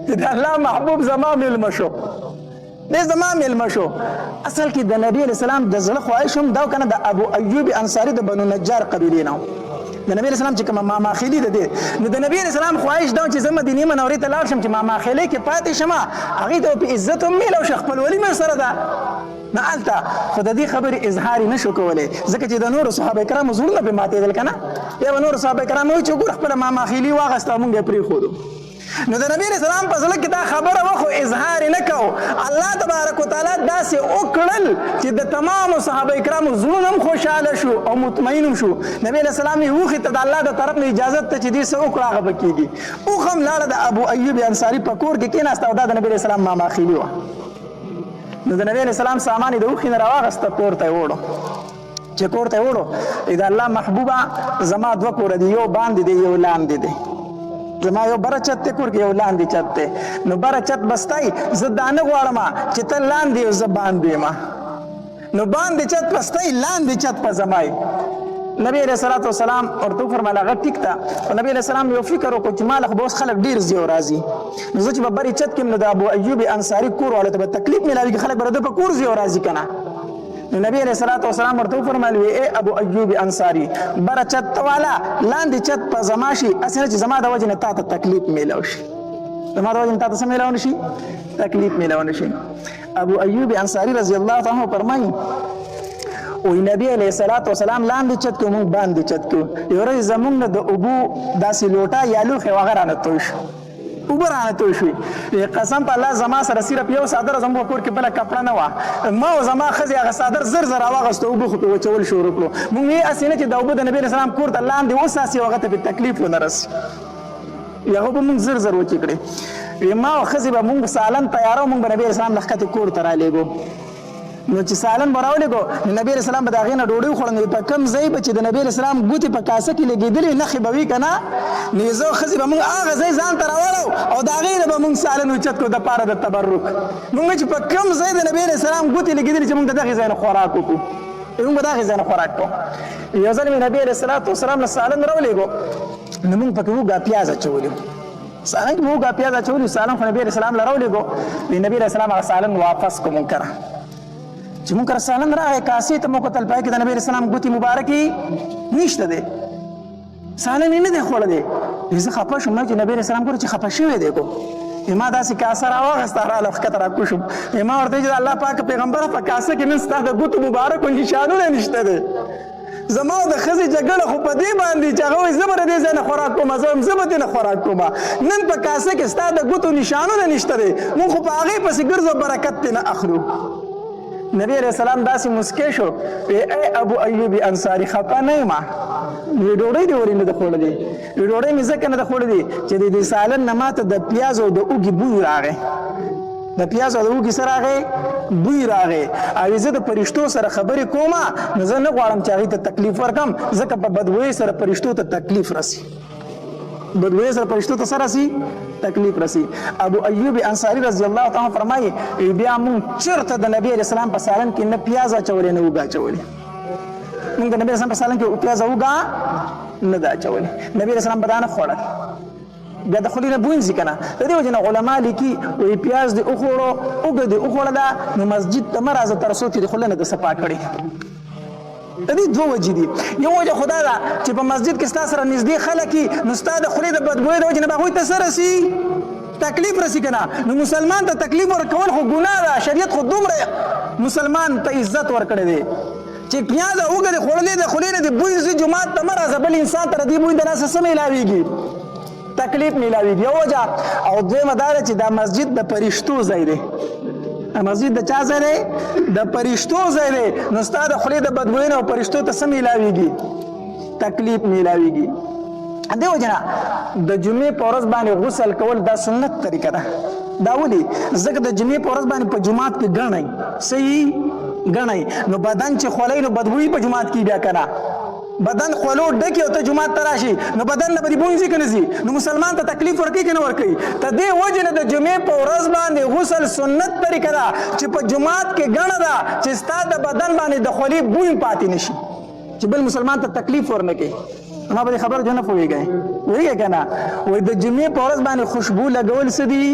چې د الله محبوب زما میلمه شو دی زما میلمه شو اصل کې د نبي علیه السلام د زړه خواهش هم دا که نه د ابو ایوب انصاري د بنو نجار قبیلې نه د نبی علیه السلام چې کومه ماماخیلي ده دی نو د نبی علیه السلام خواهش دا چې زه مدینې منورې ته لاړ شم چې ماماخیلۍ کې پاتې شم هغې ته په عزت هم میلاو شه خپلولي مې سره ده نه هلته خو د دې خبرې اظهار یې نه شو کولی ځکه چې د نورو صحابه کرامو زړونه پرې ماتېدل که نه بیا به نورو صحابه کرام وایي چې وګوره خپله ماماخیلي واغسته او مونږ یې پرېښودو نو د نبی علیه السلام په زړه کې دا خبره وه خو اظهار یې نه کو الله تبارک وتعالی داسې وکړل چې د تمامو صحابه کرامو زړونه هم خوشحاله شو او مطمئن هم شو نبی علیه السلام یې اوښې ته د الله د طرف نه اجازت ته چې دې څه وکړه هغه به کېږي اوښ هم لاړه د ابو ایوب انصاري په کور کې کېناسته او دا د نبی علیه السلام ماماخیلي وه نو د نبی علیه السلام سامان یې د اوښې نه راواغسته کور ته یې وړو چې کور ته یې وړو د الله محبوبه زما دوه کوره دي یو باندې دی یو لاندې دی زما یو بره چت دی کور کې یو لاندې چت دی نو بره چت بستی زه دا نه غواړم چې ته لاندې یو زه باندې یم نو باندې چت بستی لاندې چت په زمای نبی علیه الصلاة والسلام ورته وفرمیل هغه ټیک ده خو نبی علیه السلام یو فکر وکړو چې ما له خو به اوس خلک ډېر ځي او راځي نو زه چې په برې چت کې یم نو د ابو ایوب انصاري کور والا ته به تکلیف میلاوېږي خلک به د ده په کور ځي او راځي که نه نو نبی علیه الصلاة والسلام ورته وفرمیل وی ای ابو ایوب انصاري بره چت ته والا لاندې چت په زما شي هسې نه چې زما د وجې نه تا ته تکلیف میلاو شي زما د وجې نه تا ته څه میلاو نه شي تکلیف میلاو نه شي ابو ایوب انصاري رضی الله عنه فرمایي وی نبی علیه الصلاة والسلام لاندې چت کې مونږ باندې چت کې یو ورځ زمونږ نه د اوبو داسې لوټه یا لوښی هغه رانه توی شو اوبه رانه توی شوې قسم په الله زما سره صرف یو څادر زموږ کور کې بله کپړه نه وه ما او زما ښځې هغه څادر زر زر راواغسته اوبه خو پرې وچول شروع کړو مونږ ویې هسې نه چې دا اوبه د نبي علیه السلام کور ته لاندې وساسي او هغه ته پرې تکلیف ونه رسي هغه به مونږ زر زر وچې کړې ما او ښځې به مونږ سالن تیاره مونږ به نبي علیه السلام لښکتې کور ته رالېږو نو چې سالن به راولېږو نو نبي علیه السلام به د هغې نه ډوډۍ وخوړه نو په کوم ځای به چې د نبي علیه السلام ګوتې په کاسه کې لګېدلې نښې به وي که نه نو زه او ښځې به مونږ هغه ځای ځان ته راوړو او د هغې نه به مونږ سالن اوچت کړو دپاره د تبرک مونږ چې په کوم ځای د نبي علیه السلام ګوتې لګېدلې چې مونږ د دغې ځای نه خوراک وکړو مونږ به دغې ځای نه خوراک کوو یو ځل مې نبي علیه الصلاة والسلام نه سالن راولېږو نو مونږ پکې وږه پیاز اچولي سالن کې مې وږه پیاز اچولي سالن خو نبي علیه السلام له راولېږو نبي علیه السلام هغه سالن واپس کړو مونږ کره چې مونږ کره سالن راغی کاسې ته مو کتل پای کې د نبي علیه السلام ګوتې مبارکې نشته دی سالن یې نه دی خوړلی زه خفه شوم چې نبي علیه السلام ګوره چې خفه شوی دی کو ما داسې کاسه راواغسته راله ښکته راکوشم ما ورته ویل چې الله پاک پیغمبره په کاسه کې نن ستا د ګوتو مبارکو نشانونه نشته دی زما د ښځې جګړه خو په دې باندې چې هغه وایي زه به د دې ځای نه خوراک کوم زه هم زه به دې نه خوراک کوم نن په کاسه کې ستا د ګوتو نشانونه نشته دی مونږ خو په هغې پسې ګرځو برکت ترې نه اخلو نبی علیہ السلام داسې مسکی شو ای ابو ایوب انصاري خفه نه یم وی ډوډۍ دې ولې نه ده خوړلې وی ډوډۍ مې ځکه نه ده خوړلې چې د دې سالن نه ماته د پیاز او د اوږې بوی راغی د پیاز او د اوږې څه راغی بوی راغی او زه د فرشتو سره خبرې کوم نو زه نه غواړم چې هغې ته تکلیف ورکړم ځکه په بدبویۍ سره فرشتو ته تکلیف رسي بدبویۍ سره فرشتو ته څه رسي تکلیف رسي ابو ایوب انصاري رضی الله تعالی فرمایي بیا مونږ چېرته د نبي علیه السلام په سالن کې نه پیاز اچولې نه اوږه اچولې مونږ د نبي علیه السلام په سالن کې پیاز او اوږه نه ده اچولې نبي علیه السلام به دا نه خوړل بیا د خولې نه بوی ځي که نه د دې وجې نه علما لیکي وایي پیاز دې وخوړو اوږه دې وخوړله نو مسجد ته مه راځه تر څو چې د خوله نه د صفا کړې د دې دوه وجې دي یو وجه خو دا ده چې په مسجد کې ستا سره نږدې خلک وي نو ستا د خولې د بدبویۍ د وجې نه به هغوی ته څه رسي تکلیف رسي که نه نو مسلمان ته تکلیف ورکول خو ګناه ده شریعت خو دومره مسلمان ته عزت ورکړی دی چې پیاز او اوږه دې خوړلې د خولې نه د بوی ځي جومات ته مه راځه بل انسان ته د دې بوی د ناسه څه میلاویږي تکلیف میلاویږي یو وجه او دویمه دا ده چې دا مسجد د فرشتو ځای دی مسجد د چا ځای دی د فرشتو ځای دی نو ستا د خولې د بدبویۍ نه او فرشتو ته څه میلاویږي تکلیف میلاویږي دې وجه نه د جمعې په ورځ باندې غسل کول دا سنت طریقه ده دا ولې ځکه د جمعې په ورځ باندې په جومات کې ګڼئ صحیح ګڼئ نو بدن چې خولئ نو بدبویي په جومات کې بیا که نه بدن خولو ډکې او ته جومات ته راشي نو بدن نه به دې بوی ځي که نه ځي نو مسلمان ته تکلیف ورکوي که نه ورکوي ته دې وجې نه د جمعې په ورځ باندې غسل سنت طریقه ده چې په جومات کې ګڼه ده چې ستا د بدن باندې د خولې بوی پاتې نه شي چې بل مسلمان ته تکلیف ورنه کوي ما به دې خبره جو نه پوهېږئ پوهېږئ که نه وایي د جمعې په ورځ باندې خوشبو لګول څه دي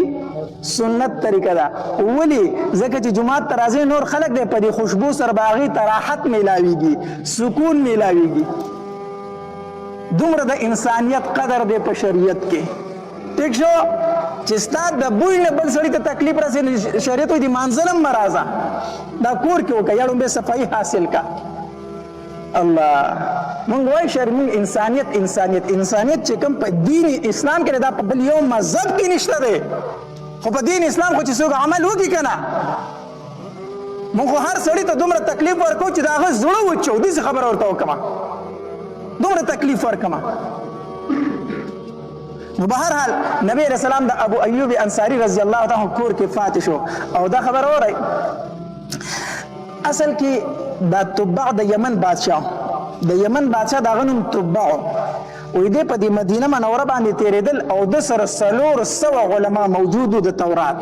سنت طریقه ده ولې ځکه چې جومات ته راځي نور خلک دی په دې خوشبو سره به هغې ته راحت میلاویږي سکون میلاویږي دومره د انسانیت قدر دی په شریعت کې ټیک شو چې ستا د بوی نه بل سړي ته تکلیف رسي شریعت وایي د مانځه نه مه راځه دا کور کې وکړه یا ډومبې صفایي حاصل کا الله مونږ وایو مونږ انسانیت چې کوم په دین اسلام کې دا په بل یو مذهب کې نشته دی خو په دین اسلام خو چې څوک عمل وکړي که نه مونږ خو هر سړي ته دومره تکلیف ورکوو چې د هغه زړه وچو داسې خبره ورته وکړمه دومره تکلیف ورکړمه نو بهرحال نبی علیہ السلام د ابو ایوب انصاری رضی الله تعالی کور کې فاتح شو او دا خبر اورئ اصل کې دا تبع د یمن بادشاه دغه نوم تبع وې دې په دې مدینه منوره باندې تیرېدل او د سره 400 علما موجودو د تورات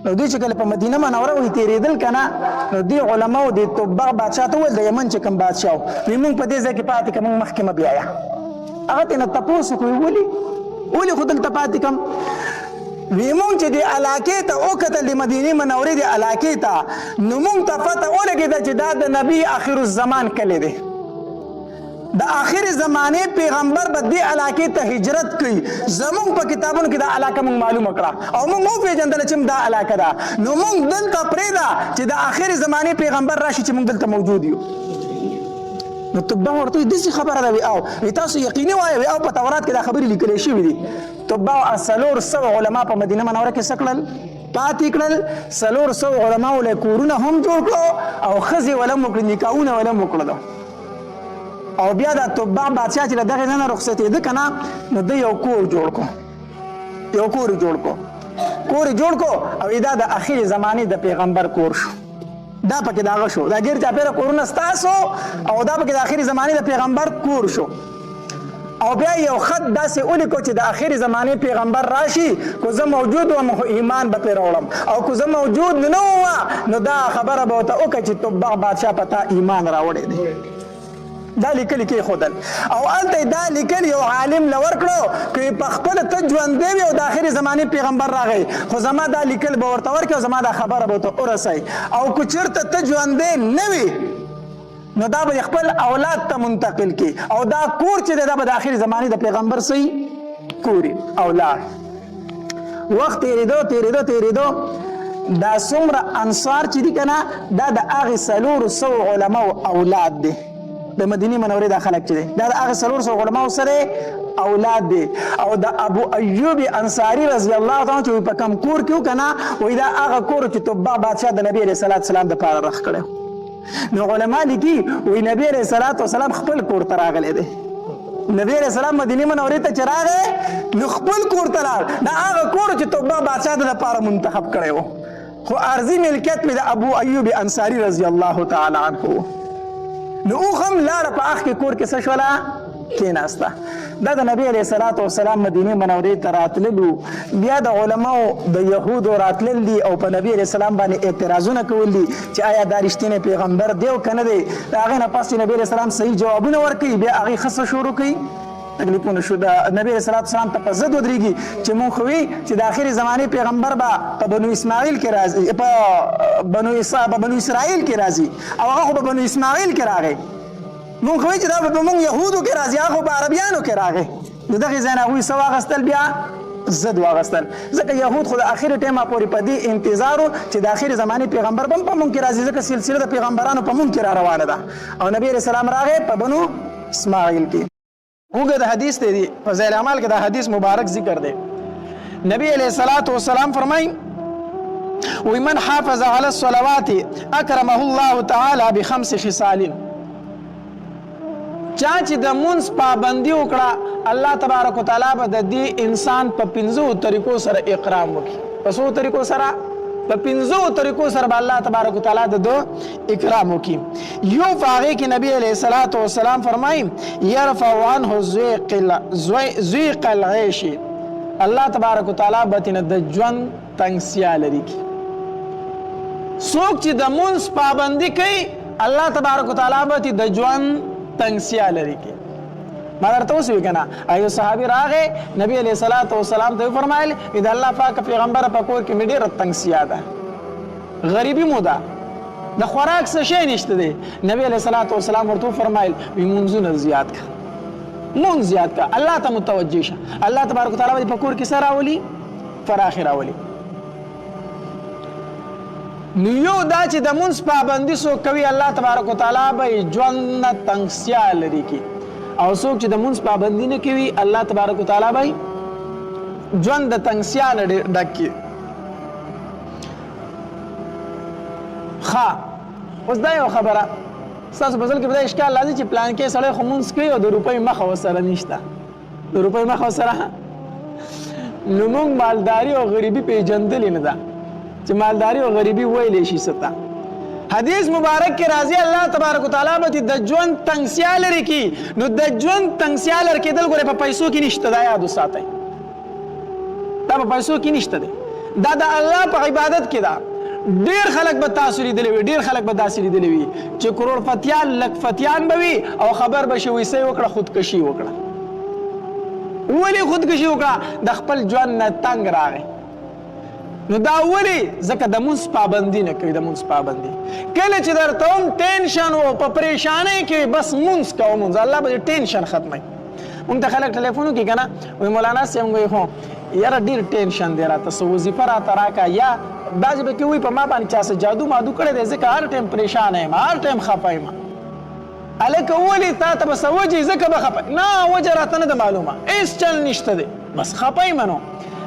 نو دوی چې کله په مدینه منوره وې تیرېدل که نه نو دې علماو د تبع بادشاه ته وویل د یمن چې کوم بادشاه وي مونږ په دې ځای کې پاتې کړه مونږ مخکې مه بیایه هغه ترې نه تپوس وکړو ولې خو دلته پاتې کړم وی مونږ چې د علاقې ته وکتل د مدینې منورې د علاقې ته نو مونږ ته پته ولګېده چې دا د نبي آخر الزمان کلی دی د آخر زمانې پیغمبر به دې علاقې ته هجرت کوي زمونږ په کتابونو کې دا علاقه مونږ معلومه کړه او مونږ وپېژندله چې دا علاقه ده نو مونږ دلته پرېږده چې د آخر زمانې پیغمبر راشي چې مونږ دلته موجود یو نو تبع ورته وایي داسې خبره ده وي تاسو یقیني وایه او په تورات کې دا خبرې لیکلی شوي دي تبع 400 علما په مدینه منوره کې څه کړل پاتې کړل 400 علماو له کورونه هم جوړ کړو او ښځې ولم وکړل نکاحونه ولم وکړل او بیا دا تبع بادشاه چې له دغې ځای نه رخصتېده که نه نو ده یو کور جوړ کړو او دا د اخر زمانې د پیغمبر کور شو دا پکې داغه شو دا ګیر چاپېره کورونه ستاسو او دا پکې د اخر زمانې د پیغمبر کور شو او بیا یو خط داسې ولیکو چې د اخر زمانې پیغمبر راشي کو زه موجود وم خو ایمان به پرې راوړم او کو زه موجود نه وم نو دا خبره به ورته وکړه چې تبع بادشاه په تا ایمان راوړی دی دا لیکلي کېښودل او هلته دا لیکل یو عالم له ورکړو که په خپله ته ژوندی وي او د آخرې زمانې پیغمبر راغی خو زما دا لیکل به ورته ورکړي او زما دا خبره به ورته ورسوي او که چېرته ته ژوندی نه وي نو دا به خپل اولاد ته منتقل کی او دا کور چې دا به د آخر زمانې د پیغمبر صحیح کوري اولاد وخت تیریدو دا څومره انصار چې دي که نه دا د هغې 400 علماو اولاد دی د مدینې منورې دا خلک چې دی دا د هغې 400 علماو سره اولاد دی او د ابو ایوب انصاري رضی الله تعالی چې په کم کور کې و که نه وایي دا هغه کور چې تبع بادشاه د نبي علیه صلات وسلام دپاره رخ کړی نو علما لیکي وایي نبي علیه صلات وسلام خپل کور ته راغلی دی نبی علیہ السلام مدینه منورې ته چې راغی نو خپل کور ته لاړ دا هغه کور چې تبع بادشاه د لپاره منتخب کړی و خو ارضي ملکیت مې د ابو ایوب انصاري رضی الله تعالی عنه نو اوښ هم لاړه په هغه کور کې څه شوله کېناسته دا د نبی علیه صلات وسلام مدینې منورې ته راتللو بیا د علماو د یهودو راتلل دي او په نبی علیه السلام باندې اعتراضونه کول دي چې آیا دا رښتینی پیغمبر دی او که نه دی د هغې نه پس چې نبی علیه السلام صحیح جوابونه ورکوي بیا هغې ښه څه شروع کوي تکلیفونه شو د نبی علیه صلات وسلام ته په ضد ودرېږي چې مونږ خو وي چې د آخرې زمانې پیغمبر به په بنو اسماعیل کې راځي په بنو اسرائیل کې راځي او هغه خو په بنو اسماعیل کې راغی مونږ خو چې دا به مونږ یهودو کې راځي هغه خو په عربیانو کې راغی نو دغې ځای نه هغوی څه واخیستل بیا ضد واخیستل ځکه یهود خو د آخرې ټیمه پورې په دې انتظار و چې د آخرې زمانې پیغمبر به هم په مونږ کې راځي ځکه سلسله د پیغمبرانو په مونږ کې را روانه ده او نبي علیه السلام راغی په بنو اسماعیل کې اوږد حدیث دی په ذیل اعمال کې دا حدیث مبارک ذکر دی نبی علیه الصلاة والسلام فرمایي وی من حافظ علی الصلوات اکرمه الله تعالی بخمس خصال چا چې د مونځ پابندي وکړه الله تبارک وتعالی به د دې انسان په 5 طریقو سره اکرام وکړي په څو طریقو سره په 5 طریقو سره به الله تبارک وتعالی د دو اکرام وکړي یو په هغې کې نبی علیه الصلاة والسلام فرمایي یرفع عنه ضیق العیش الله تبارک وتعالی به ترې د ژوند تنګسیا لري کړي څوک چې د مونځ پابندي کوي الله تبارک وتعالی به ترې د ژوند تنگسیا لري کې ما درته اوس وی کنه ایو صحابي راغې نبی علیہ الصلوۃ والسلام ته فرمایل اذا الله پاک پیغمبر په کور کې مې ډېر تنگسیا ده غریبی مو ده د خوراک څه شی نشته دی نبی علیہ الصلوۃ والسلام ورته فرمایل وی منځونه زیات کا مونږ زیات کا الله ته متوجه شه الله تبارک وتعالى په کور کې سره راولي فراخ راولي نو یو دا چې د مونځ پابندي څوک کوي الله تبارک وتعالی به ژوند نه تنګسیا لري کړي او څوک چې د مونځ پابندي نه کوي الله تبارک وتعالی به ژوند د تنګسیا نه ډک کړي ښه اوس دا یو خبره ستاسو په ځل کې به دا اشکال راځي چې پلان کې سړی خو مونځ کوي او د روپۍ مخه ورسره نشته د روپۍ مخه ورسره نو مونږ مالداري او غریبي پېژندلې نه ده چې مالداري او غریبي ویلې شي ستا حدیث مبارک کې راځي الله تبارک وتعالی به د ژوند تنګسیا لري کی نو د ژوند تنګسیا لري کېدل ګوره په پیسو کې نشته دا یاد وساتئ دا په پیسو کې نشته دی دا د الله په عبادت کې ده ډیر خلک به تاسو لیدلی وي ډیر خلک به داسې لیدلی وي چې کروڑ فتیان لک فتیان به وي او خبر به شي ویسې وکړه خودکشي وکړه ولې خودکشي وکړه د خپل ژوند نه تنګ راغی نو دا ولې ځکه د مونځ پابندي نه کوي د مونځ پابندي کله چې درته هم ټینشن و په پریشانۍ کې بس مونځ کوه مونځ الله به ټینشن ختموي مونږ ته خلک ټلیفون وکړي که نه وایي مولانا صاحب وایي خو یاره ډېر ټینشن دی راته څه وظیفه راته راکړه یا بعضې به کې وایي په ما باندې چا څه جادو مادو کړی دی ځکه هر ټایم پریشانه یم هر ټایم خفه یم هلکه ولې تا ته به څه وجې ځکه به خفه نه وجه راته نه ده معلومه هېڅ چل نشته دی بس خفه یم نو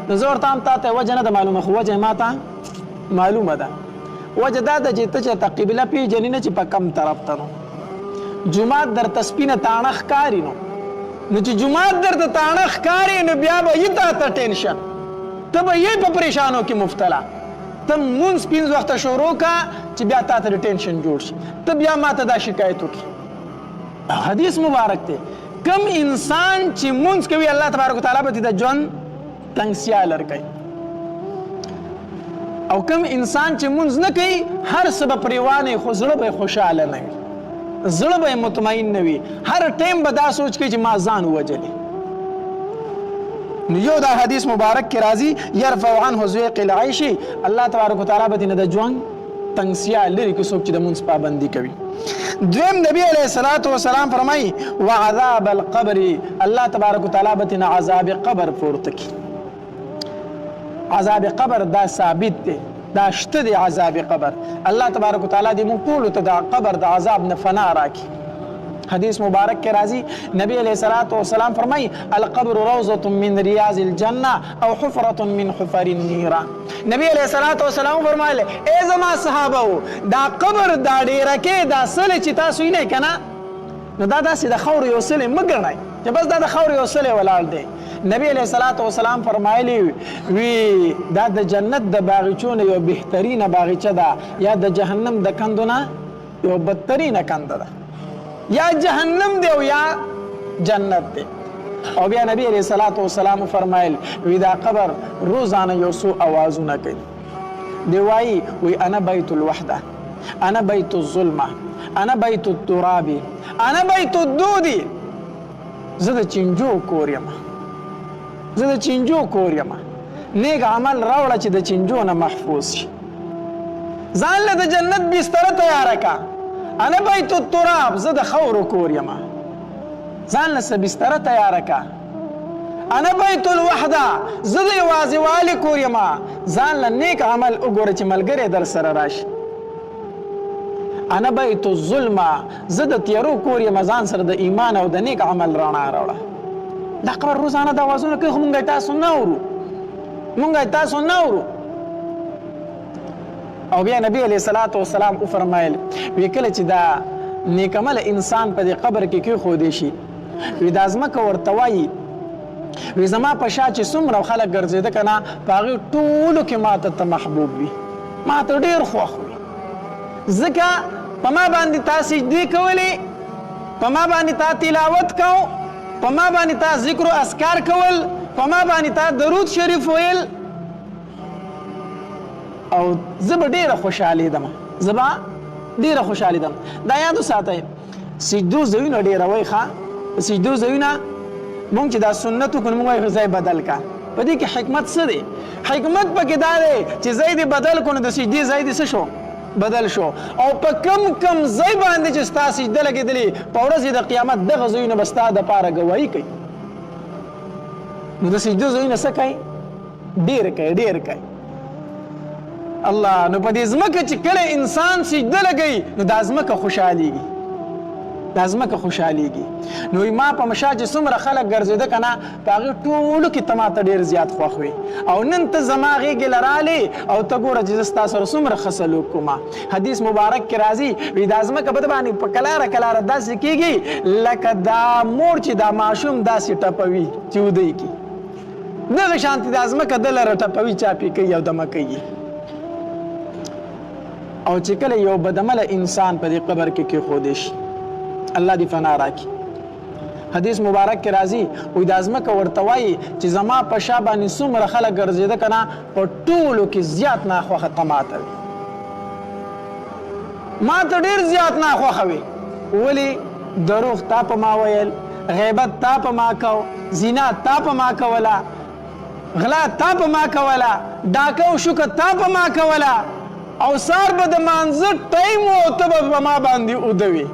نو زه ورته هم تا ته وجه نه ده معلومه خو وجه ما ته معلومه ده وجه دا ده چې ته چېرته قبله پېژنې نه چې په کم طرف ته نو جومات درته سپینه تاڼه ښکاري نو چې جومات درته تاڼه ښکاري نو بیا به یې تا ته ټینشن ته به یې په پریشانو کې مبتلا ته مونځ 5 وخته شروع کا چې بیا تا ته ټینشن جوړ شي ته بیا ما ته دا شکایت وکړي حدیث مبارک دی کم انسان چې مونځ کوي الله تبارک وتعالی به د ژوند تنګسیا لرکوي او کم انسان چې مونځ نه کوي هر څه به پریوانې خو زړه به خوشحاله نه وي زړه به مطمئن نه وي هر ټیم به دا سوچ کوي چې ما ځان ووجلې نو یو دا حدیث مبارک کې راځي یرفع عنه ضیق العیش الله تبارک وتعالی به د ژوند تنګسیا لري کې څوک چې د مونځ پابندي کوي دویم نبی علیہ الصلوۃ والسلام فرمایي وعذاب القبر الله تبارک وتعالی به عذاب قبر پورته کوي عذاب قبر دا ثابت دی، دا شته دی عذاب قبر. الله تبارک وتعالی دې موږ ټولو ته د قبر د عذاب نه فنا راکړي. حدیث مبارک کې راځي نبی علیہ الصلوۃ والسلام فرمایي القبر روضة من ریاض الجنه او حفرة من حفر النيران. نبی علیہ الصلوۃ والسلام فرمایله ای زما صحابه دا قبر دا ډیره کې دا سل چې تاسو یې نه کنه نو دا داسې د خور یو سل مګنای چې بس دا د خور یو سل ولاړ دی. نبی علیہ الصلوۃ والسلام فرمایلی وی دا د جنت د باغچونه یو بهترینه باغچه ده یا د جهنم د کندونه یو بدترینه کنده ده، یا جهنم دی او یا جنت دی. او بیا نبی علیہ الصلوۃ والسلام فرمایل وی دا قبر روزانه یو څو اوازونه کوي دی وای وی انا بیت الوحده، انا بیت الظلمه، انا بیت التراب، انا بیت الدود. زه د چنجو کور یم، زه د چنجو کور یم. نیک عمل راوړه چې د چنجو نه محفوظ شي. ځان له د جنت بستر تیار کا. انا بیت التراب، زه د خاورو کور یم. ځان له بستر تیار کا. انا بیت الوحده، زه د یوازیوالي کور یم. ځان له نیک عمل وګوره چې ملګری در سره راشي. انا بیت الظلمه، زه د تیارو کور یم. ځان سره د ایمان او د نیک عمل رڼا راوړه. دا قبر روزانه د اوازونه کوي خو مونږ تاسو نه اورو، مونږ تاسو نه اورو. او بیا نبی علیہ الصلوۃ والسلام وفرمایل وی کله چې دا نیک عمل انسان په دې قبر کې کېښودی شي وی دا ځمکه ورته وایي وی زما په شا چې څومره خلک ګرځېده که نه په هغې ټولو کې ماته ته محبوب وي، ماته ډېر خوښ وي. ځکه په ما باندې تا سجدې کولې، په ما باندې تا تلاوت کو، په ما باندې تا ذکر و اذکار کول، په ما باندې تا درود شریف ویل. او زه به ډېره خوشحالېدم، زه به ډېره خوشحالېدم. دا یاد وساتئ سجدو ځایونه ډېروئ ښه. سجدو ځایونه مونږ چې دا سنت وکړو مونږ وایو ځای بدل کا. په دې کې حکمت څه دی؟ حکمت پکې دا دی چې ځای دې بدل کړو نو د سجدې ځای دې څه شو؟ بدل شو. او په کم ځای باندې چې ستا سجده لګېدلې په ورځ د قیامت دغه ځایونه به ستا دپاره ګواهي کوي. نو د سجدو ځایونه څه کوي؟ ډېر کوي، ډېر کوي. الله نو په دې ځمکه چې کله انسان سجده لګوي نو دا ځمکه خوشحالېږي، دا ځمکه خوشحالېږي. نو ما په مشا چې څومره خلک ګرځېده که نه په هغې ټولو کې ته ماته ډېر زیات خوښ وي. او نن ته زما غېږې له رالې او ته ګوره چې زه ستا سره څومره ښه سلوک کومه. حدیث مبارک کې راځي وي دا ځمکه به د باندې په کلاره کلاره داسې کېږي لکه دا مور چې دا ماشوم داسې ټپوي چې ودی کي، دغه شانتې دا ځمکه ده لره ټپوي چاپې کوي او دمه کوي. او چې کله یو بدعمله انسان په دې قبر کې کېښودی شي الله دې فنا راکړي. حدیث مبارک کې راځي وایي دا ځمکه ورته وایي چې زما په شا باندې څومره خلک ګرځېده که نه په ټولو کې زیات ناخوښه ته ماته وي، ماته ډېر زیات ناخوښه وي. ولې؟ دروغ تا په ما ویل، غیبت تا په ما کو، زنا تا په ما کوله، غلا تا په ما کوله، ډاکه او شوکه تا په ما کوله. او سار به د مانځه ټایم و او ته به په ما باندې اوده وي.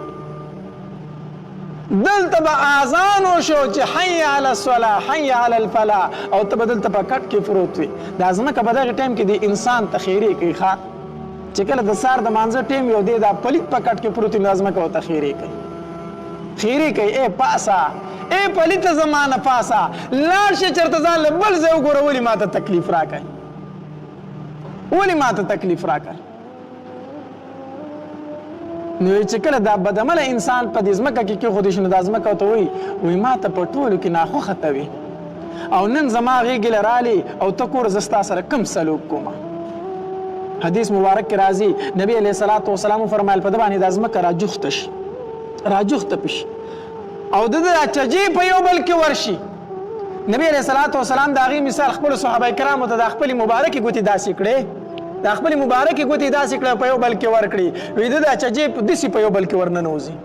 دلته به اذان وشو چې حی علی الصلاة حی علی الفلاح او ته به دلته په کټ کې پروت وي. دا ځمکه په دغه ټایم کې د انسان ته خیرې کوي ښه. چې کله د سار د مانځه ټایم یو دی دا پلیت په کټ کې پروت وي نو دا ځمکه ورته خیرې کوي، خیرې کوي. ای پاسه، ای پلیته زمانه پاسه، لاړ شه چېرته ځان له بل ځای وګوره ولې ما ته تکلیف راکوي، ولې ما ته تکلیف راکړ. نو چې کله دا بدعمله انسان په دې ځمکه کې کېښودی شي نو دا ځمکه ورته وایي ما ته په ټولو کې ناخوښه ته وي او نن زما غېږې له رالې او ته کور زه ستا سره کم سلوک کومه. حدیث مبارک کې راځي نبی علیه الصلوۃ والسلام وفرمایل په ده باندې دا ځمکه راجوخته شي، راجوخته پې شي او د ده چجې په یو بل کې ورشي. نبی علیه الصلوۃ والسلام د هغې مثال خپلو صحابه کرامو ته د خپلې مبارکې ګوتې داسې کړې، د خپلې مبارکې ګوتې داسې کړه په یو بل کې ورکړي. وایي ده دا چجې داسې په یو بل کې ورننوځي،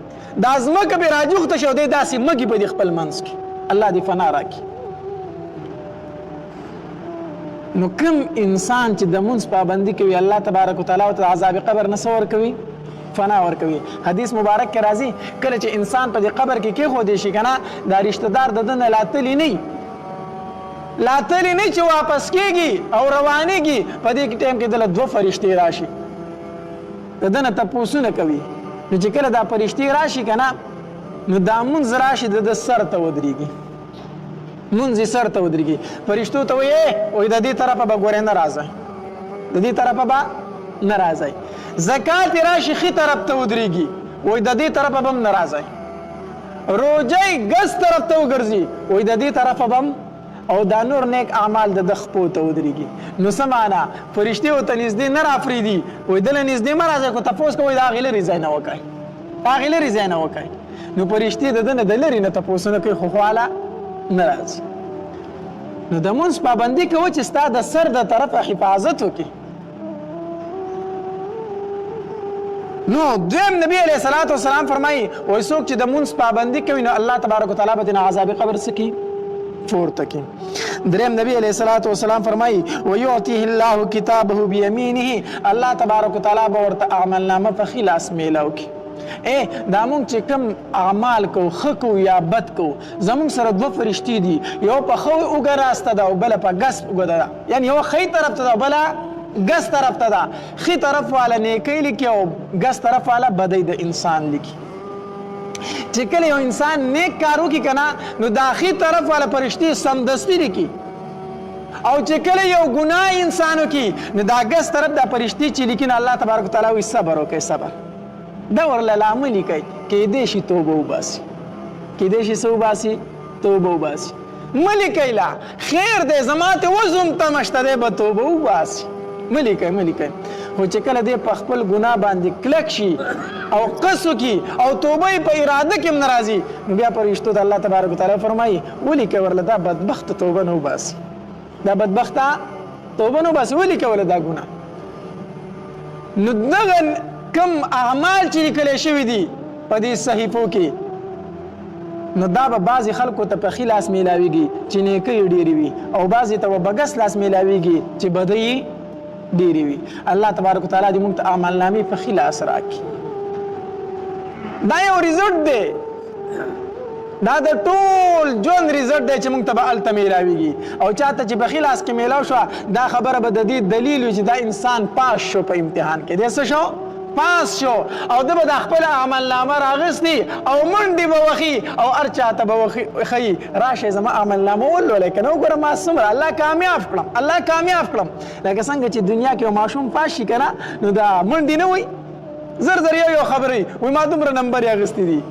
دا ځمکه پې راجوخته شي او دی داسې مږي په دې خپل منځ کې. الله دې فنا راکړي. نو کوم انسان چې د مونځ پابندي کوي الله تبارک وتعالی ورته عذاب قبر نه څه ورکوي؟ فنا ورکوي. حدیث مبارک کې راځي کله چې انسان په دې قبر کې کېښودی شي که نه دا رشته دار د ده نه لا تلي نه وي، لا تلی نه چې واپس کېږي او روانېږي په دې ټایم کې دله 2 فرشتې راشي د ده نه تپوسونه کوي نو چې کله دا فرشتې راشي که نه نو دا مونځ راشي د ده سر ته ودرېږي مونځ یې سر ته ودرېږي فرشتو ته وایي د دې طرفه به ګورې نه راځئ د دې طرفه به نه راځئ زکات یې راشي ښي طرف ته ودرېږي وایي د دې طرفه به هم نه راځئ روجۍ ګس طرف ته وګرځي وایي د دې طرفه به هم او دا نور نیک اعمال د خپو ته ودرېږي نو څه معنا فرشتې ورته نږدې نه رافریدي وایي دله نږدې مه راځئ خو تپوس کوئ د هغې لرې ځای نه وکئ هغې لرې ځای نه وکئ نو فرشتې د ده نه د لرې نه تپوسونه کوي خو خواله نه راځي نو د مونځ پابندي کوه چې ستا د سر د طرفه حفاظت وکړي نو دویم نبی علیه الصلاة والسلام فرمایي وایي څوک چې د مونځ پابندي کوي نو الله تبارک وتعالی به ترې عذاب قبر څه کړي پورته کړي دریم نبی علیه الصلاة والسلام فرمایي ویعطیه الله کتابه بیمینه الله تبارک وتعالی به ورته اعمالنامه په ښي لاس میلاو کړي دا مونږ چې کوم اعمال کو ښه کو یا بد کو زمونږ سره 2 فرشتې دي یو په ښه اوږه راسته ده او بله په ګس اوږه ده یعنې یوه ښی طرف ته ده او بله ګس طرف ته ده ښي طرف والا نیکۍ لیکي او ګس طرف والا بدۍ د انسان لیکي چې کله یو انسان نیک کار وکړي که نه نو دا ښي طرف والا فرشتې سمدستي لیکي او چې کله یو ګناه انسان وکړي نو دا ګس طرف دا فرشتې چې لیکي نو الله تبارک وتعالی وایي صبر وکړئ صبر دا ورله لامل لیکئ کیدای شي توبه وباسي کیدای شي څه وباسي توبه وباسي مه لیکئ لا خیر دی زما ته وزم تمه شته دی به توبه وباسي مه لیکئ مه لیکئ خو چې کله دی په خپل ګناه باندې کلک شي او قص وکړي او توبه یې په اراده کې هم نه راځي نو بیا فرشتو ته الله تبارک وتعالی فرمایي ولیکئ ورله دا بدبخته توبه نه وباسي دا بدبخته توبه نه وباسي ولیکئ ورله دا ګناه نو دغه کم اعمال چې لیکلی شوي دي په دې صحیفو کې نو دا به بعضې خلکو ته په ښي لاس میلاویږي چې نیکۍ ډېرې وي او بعضې ته به بګس لاس میلاویږي چې بدۍ ډېرې وي الله تبارک وتعالی دې موږ ته عملنامې په ښي لاس راکړي دا یو ریزلټ دی دا د ټول ژوند ریزلټ دی چې موږ ته به هلته میلاویږي او چاته چې په ښي لاس کې میلاو شوه دا خبره به د دې دلیل وي چې دا انسان پاس شو په امتحان کې دی څه شو پاس شو او ده به د خپل عملنامه راغستی او منډې به وخي او هر چاته به ښیي راشئ زما عملنامه ولولئ که نه وګوره ما څومره الله کامیاب کړم الله کامیاب کړم لکه څنګه چې دنیا کې یو ماشوم پاس شي که نه نو دا منډې نه وي زر زر یو خبرې وایي ما دومره نمبر یې اخیستی دي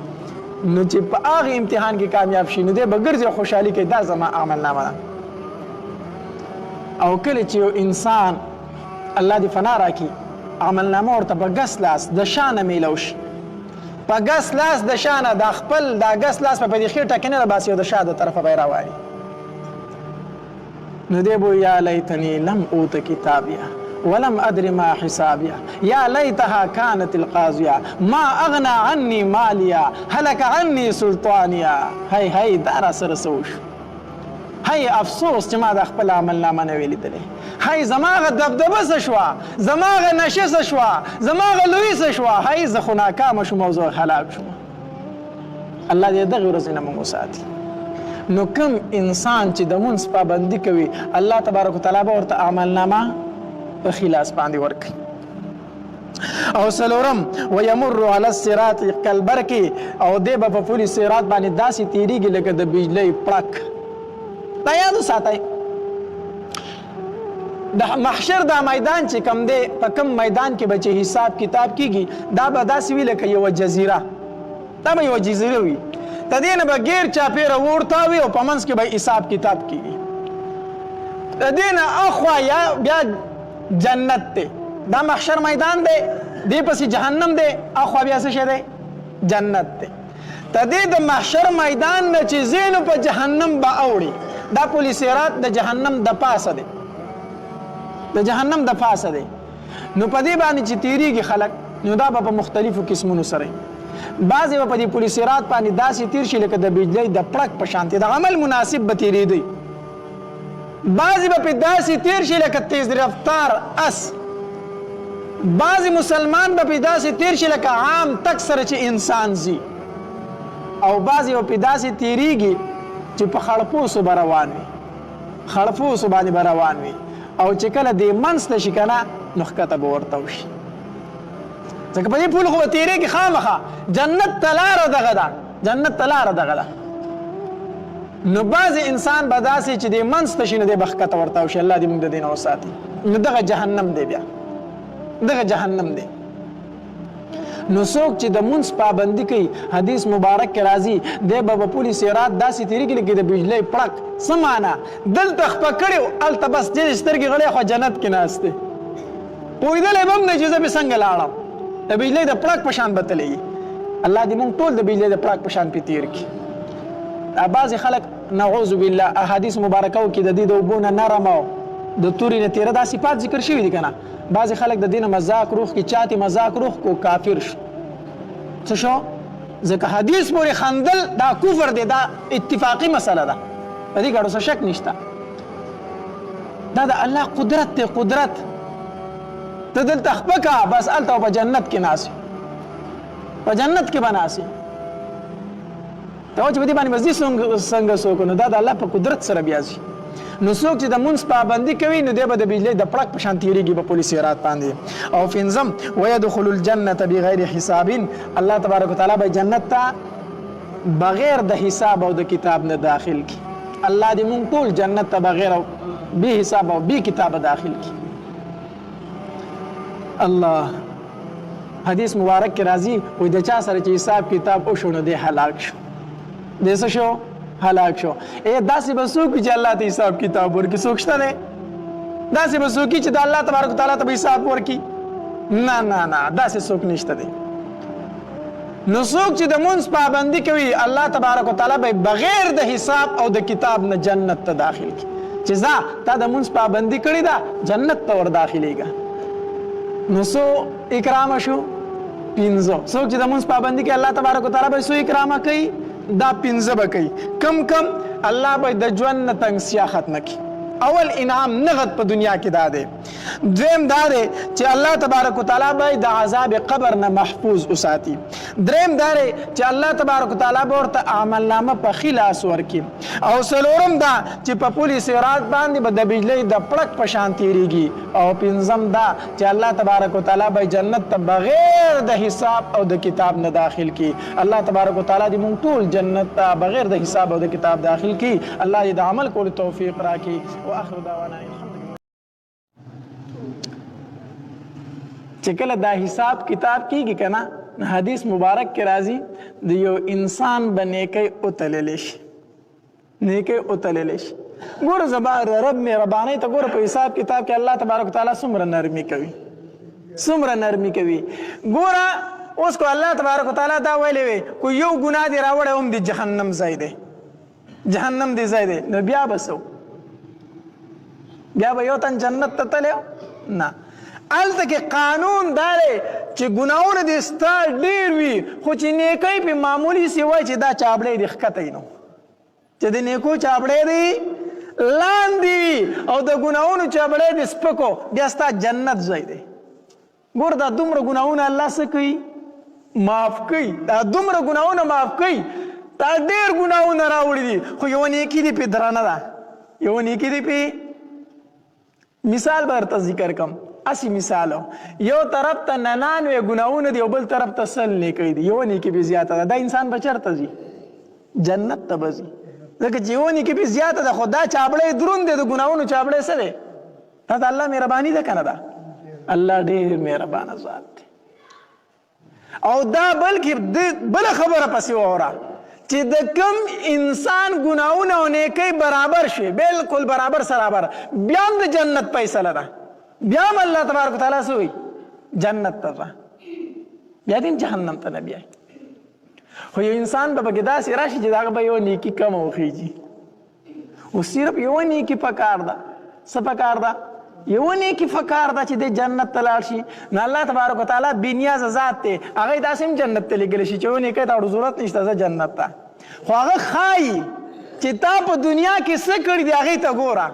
نو چې په هغې امتحان کې کامیاب شي نو دی به ګرځي او خوشحالي کوي دا زما عملنامه ده او کله چې یو انسان الله دې فنا راکړي عملنامه ورته په ګس لاس د شانه میلو شي په ګس لاس د شانه دا خپل دا ګس لاس په دې خېټه کې نه راباسي او د شا د طرفه به یې راوالي نو دی به یا لیتنی لم اوت کتابیه ولم ادر ما حسابیه یا لیتها كانت القاضیه ما اغنى عني مالیه هلك عني سلطانیه هی هی دا را سره څه وشو هی افسوس چې ما د خپل عملنامه نه وې لیدلې هی زما هغه دبدبه څه شوه زما هغه نشې څه شوه زما هغه لوی څه شوه هی زه خو ناکامه شوم او زه هلاک شوم الله دې دغې ورځې نه موږ وساتي نو کوم انسان چې د مونځ پابندي کوي الله تبارک وتعالی به ورته عملنامه په ښي لاس باندې ورکوي او څلورم ویمر علی الصراط کالبرق او دی به په پولي صراط باندې داسې تیریږي لکه د بجلۍ پړک دا یاد وساتئ د محشر دا میدان چې کم دی په کم میدان کې به چې حساب کتاب کیږي دا به داسې وي لکه یوه جزیره دا به یوه جزیره وي د دې نه به ګیر چاپېره ورته وي او په منځ کې به حساب کتاب کیږي د دې نه اخوا یا بیا جنت دی دا محشر میدان دی دې پسې جهنم دی اخوا بیا څه شی دی جنت دی د دې د محشر میدان نه چې ځینو په جهنم به اوړي دا پولي صراط د جهنم د پاسه دی د جهنم د پاسه دی نو په دې باندې چې تیریږي خلک نو دا به په مختلفو قسمونو سره بعضې به په دې پولي صراط باندې داسې تیر شي لکه د بجلۍ د پړک په شانتې د عمل مناسب به تیرېدی بعضې به پې داسې تیر شي لکه تیز رفتار اس بعضې مسلمان به پې داسې تیر شي لکه عام تک سره چې انسان ځي او بعضې به پې داسې تیریږي چې په خړپوسو به روان وي خړفوسو باندې به روان وي او چې کله دې منځ ته شي که نه نو ښکته به ورته وشي ځکه په دې پول خو به تېرېږي خامخا جنت ته لاره دغه ده جنت ته لاره دغه ده نو بعضې انسان به داسې چې دې منځ ته شي نو دې به ښکته ورته وشي الله دې موږ د دې نه وساتي نو دغه جهنم دی بیا دغه جهنم دی نو څوک چې د مونځ پابندي کوي حدیث مبارک کې راځي دی به په پولي صراط داسې تېرېږي لکه د بجلۍ پړک څه معنا دلته خپه کړی و هلته بس چې سترګې غړی خو جنت کې ناست دی پوهېدلی به هم نه چې زه به څنګه لاړم د بجلۍ د پړک په شان به تلېږي الله دې مونږ ټول د بجلۍ د پړک په شان پې تېر کړي بعضې خلک نعوذ بالله احادیث مبارکو کې د دې د اوبو نه نرم او د تورې نه تېره دا صفات ذکر شوي دي که نه بعضې خلک د دې نه مذاق روح کې چاته مذاق روح کو کافر شو څه شو ځکه حدیث پورې خندل دا کفر دی دا اتفاقي مسله ده په دې ګاډو څه شک نشته دا د الله قدرت دی قدرت ته دلته خپه که بس هلته په جنت کې ناسي په جنت کې به ناسي ته چې په دې باندې مزدي څنګه څوک نو دا د الله په قدرت سره بیا ځي نو څوک چې د مونځ پابندي کوي نو دی به د بجلۍ د پړک په شان تېرېږي په پولي صراط باندې او پنځم ویدخل الجنة بغیر حساب الله تبارک وتعالی به جنت ته بغیر د حساب او د کتاب نه داخل کی الله دې مونږ ټول جنت ته بغیر او بې حساب او بې کتابه داخل کی الله حدیث مبارک کې راځي وایي د چا سره چې حساب کتاب وشو نو دی هلاک شو دی څه شو هلاک شو داسې به څوک وي چې الله ته حساب کتاب ورکړي څوک شته دی داسې به څوک وي چې د الله تبارک وتعالی ته به حساب ورکړي نه نه نه داسې څوک نشته دی نو څوک چې د مونځ پابندي کوي الله تبارک وتعالی به بغیر د حساب او د کتاب نه جنت ته داخل کړي چې ځه تا د مونځ پابندي کړې ده جنت ته ور داخلېږه نو څو اکرامه شو پنځه څوک چې د مونځ پابندي کوي الله تبارک وتعالی به څو اکرامه کوي دا پنځه به کوي کم کم الله به د ژوند نه تنګسیا ختمه کړي اول انعام نغد په دنیا کې دا دی دویم دا دی چې الله تبارک وتعالی به د عذاب قبر نه محفوظ وساتي دریم دا دی چې الله تبارک وتعالی به ورته عملنامه په ښي لاس ورکړي او څلورم دا چې په پولي صراط باندې به د بجلۍ د پړک په شان تېرېږي او پنځم دا چې الله تبارک وتعالی به جنت ته بغیر د حساب او د کتاب نه داخل کړي الله تبارک وتعالی دې مونږ ټول جنت ته بغیر د حساب او د کتاب داخل کړي الله دې د عمل کولو توفیق راکړي واخر دعوانا چې کله دا حساب کتاب کیږي که نه حدیث مبارک کې راځي د یو انسان به نیکۍ وتللی شي نیکۍ وتللی شي ګوره زما رب مهربانۍ ته ګوره په حساب کتاب کې الله تبارک وتعالی څومره نرمي کوي څومره نرمي کوي ګوره اوس کو الله تبارک وتعالی دا ویلی وي کو یو ګناه دې راوړی هم د جهنم ځای دی جهنم دې ځای دی نو بیا به څه بیا به یو تن جنت ته تللی نه هلته کې قانون دا دی چې ګناهونه دې ستا ډېر وي خو چې نیکۍ پې معمولي سي وایي چې دا چابړی دې ښکته وي نو چې د نیکو چابړی دی لاندې وي او د ګناهونو چابړی دې سپکو بیا ستا جنت ځای دی ګوره دا دومره ګناهونه الله څه کوي معاف کوي دا دومره ګناهونه معاف کوي دا ډېر ګناهونه راوړي دي خو یوه نیکي دې پې درانه ده یوه نیکي دې پې مثال به درته ذکر کړم اسی مثال یو طرف ته 99 ګناهونه دي او بل طرف ته 100 نیکۍ دي یوه نیکي به زیاته ده دا انسان به چېرته ځي جنت ته به ځي ځکه چې یوه نیکي به زیاته ده خو دا چابړی دروند دی د ګناهونو چابړی څه دی دا د الله مهرباني ده که نه ده الله ډېر مهربانه ذات دی او دا بلکې بله خبره پسې واوره چې د کم انسان ګناهونه او نیکۍ برابر شي بالکل برابر سرابر بیا هم د جنت فیصله ده بیا هم الله تبارک وتعالی څه وایي جنت ته ځه بیا دې جهنم ته نه بیایي خو یو انسان به پکې داسې راشي چې د هغه به یوه نیکي کمه وخیږي او صرف یوه نیکي پکار ده څه پکار ده یوه نیکي پکار ده چې د جنت ته لاړ شي نو الله تبارک وتعالی بېنیازه ذات دی هغه یې داسې هم جنت ته لېږلی شي چې یوه نیکۍ ته اړو ضرورت نشته ځه جنت ته خو هغه ښایي چې تا په دنیا کې څه کړي دي هغې ته ګوره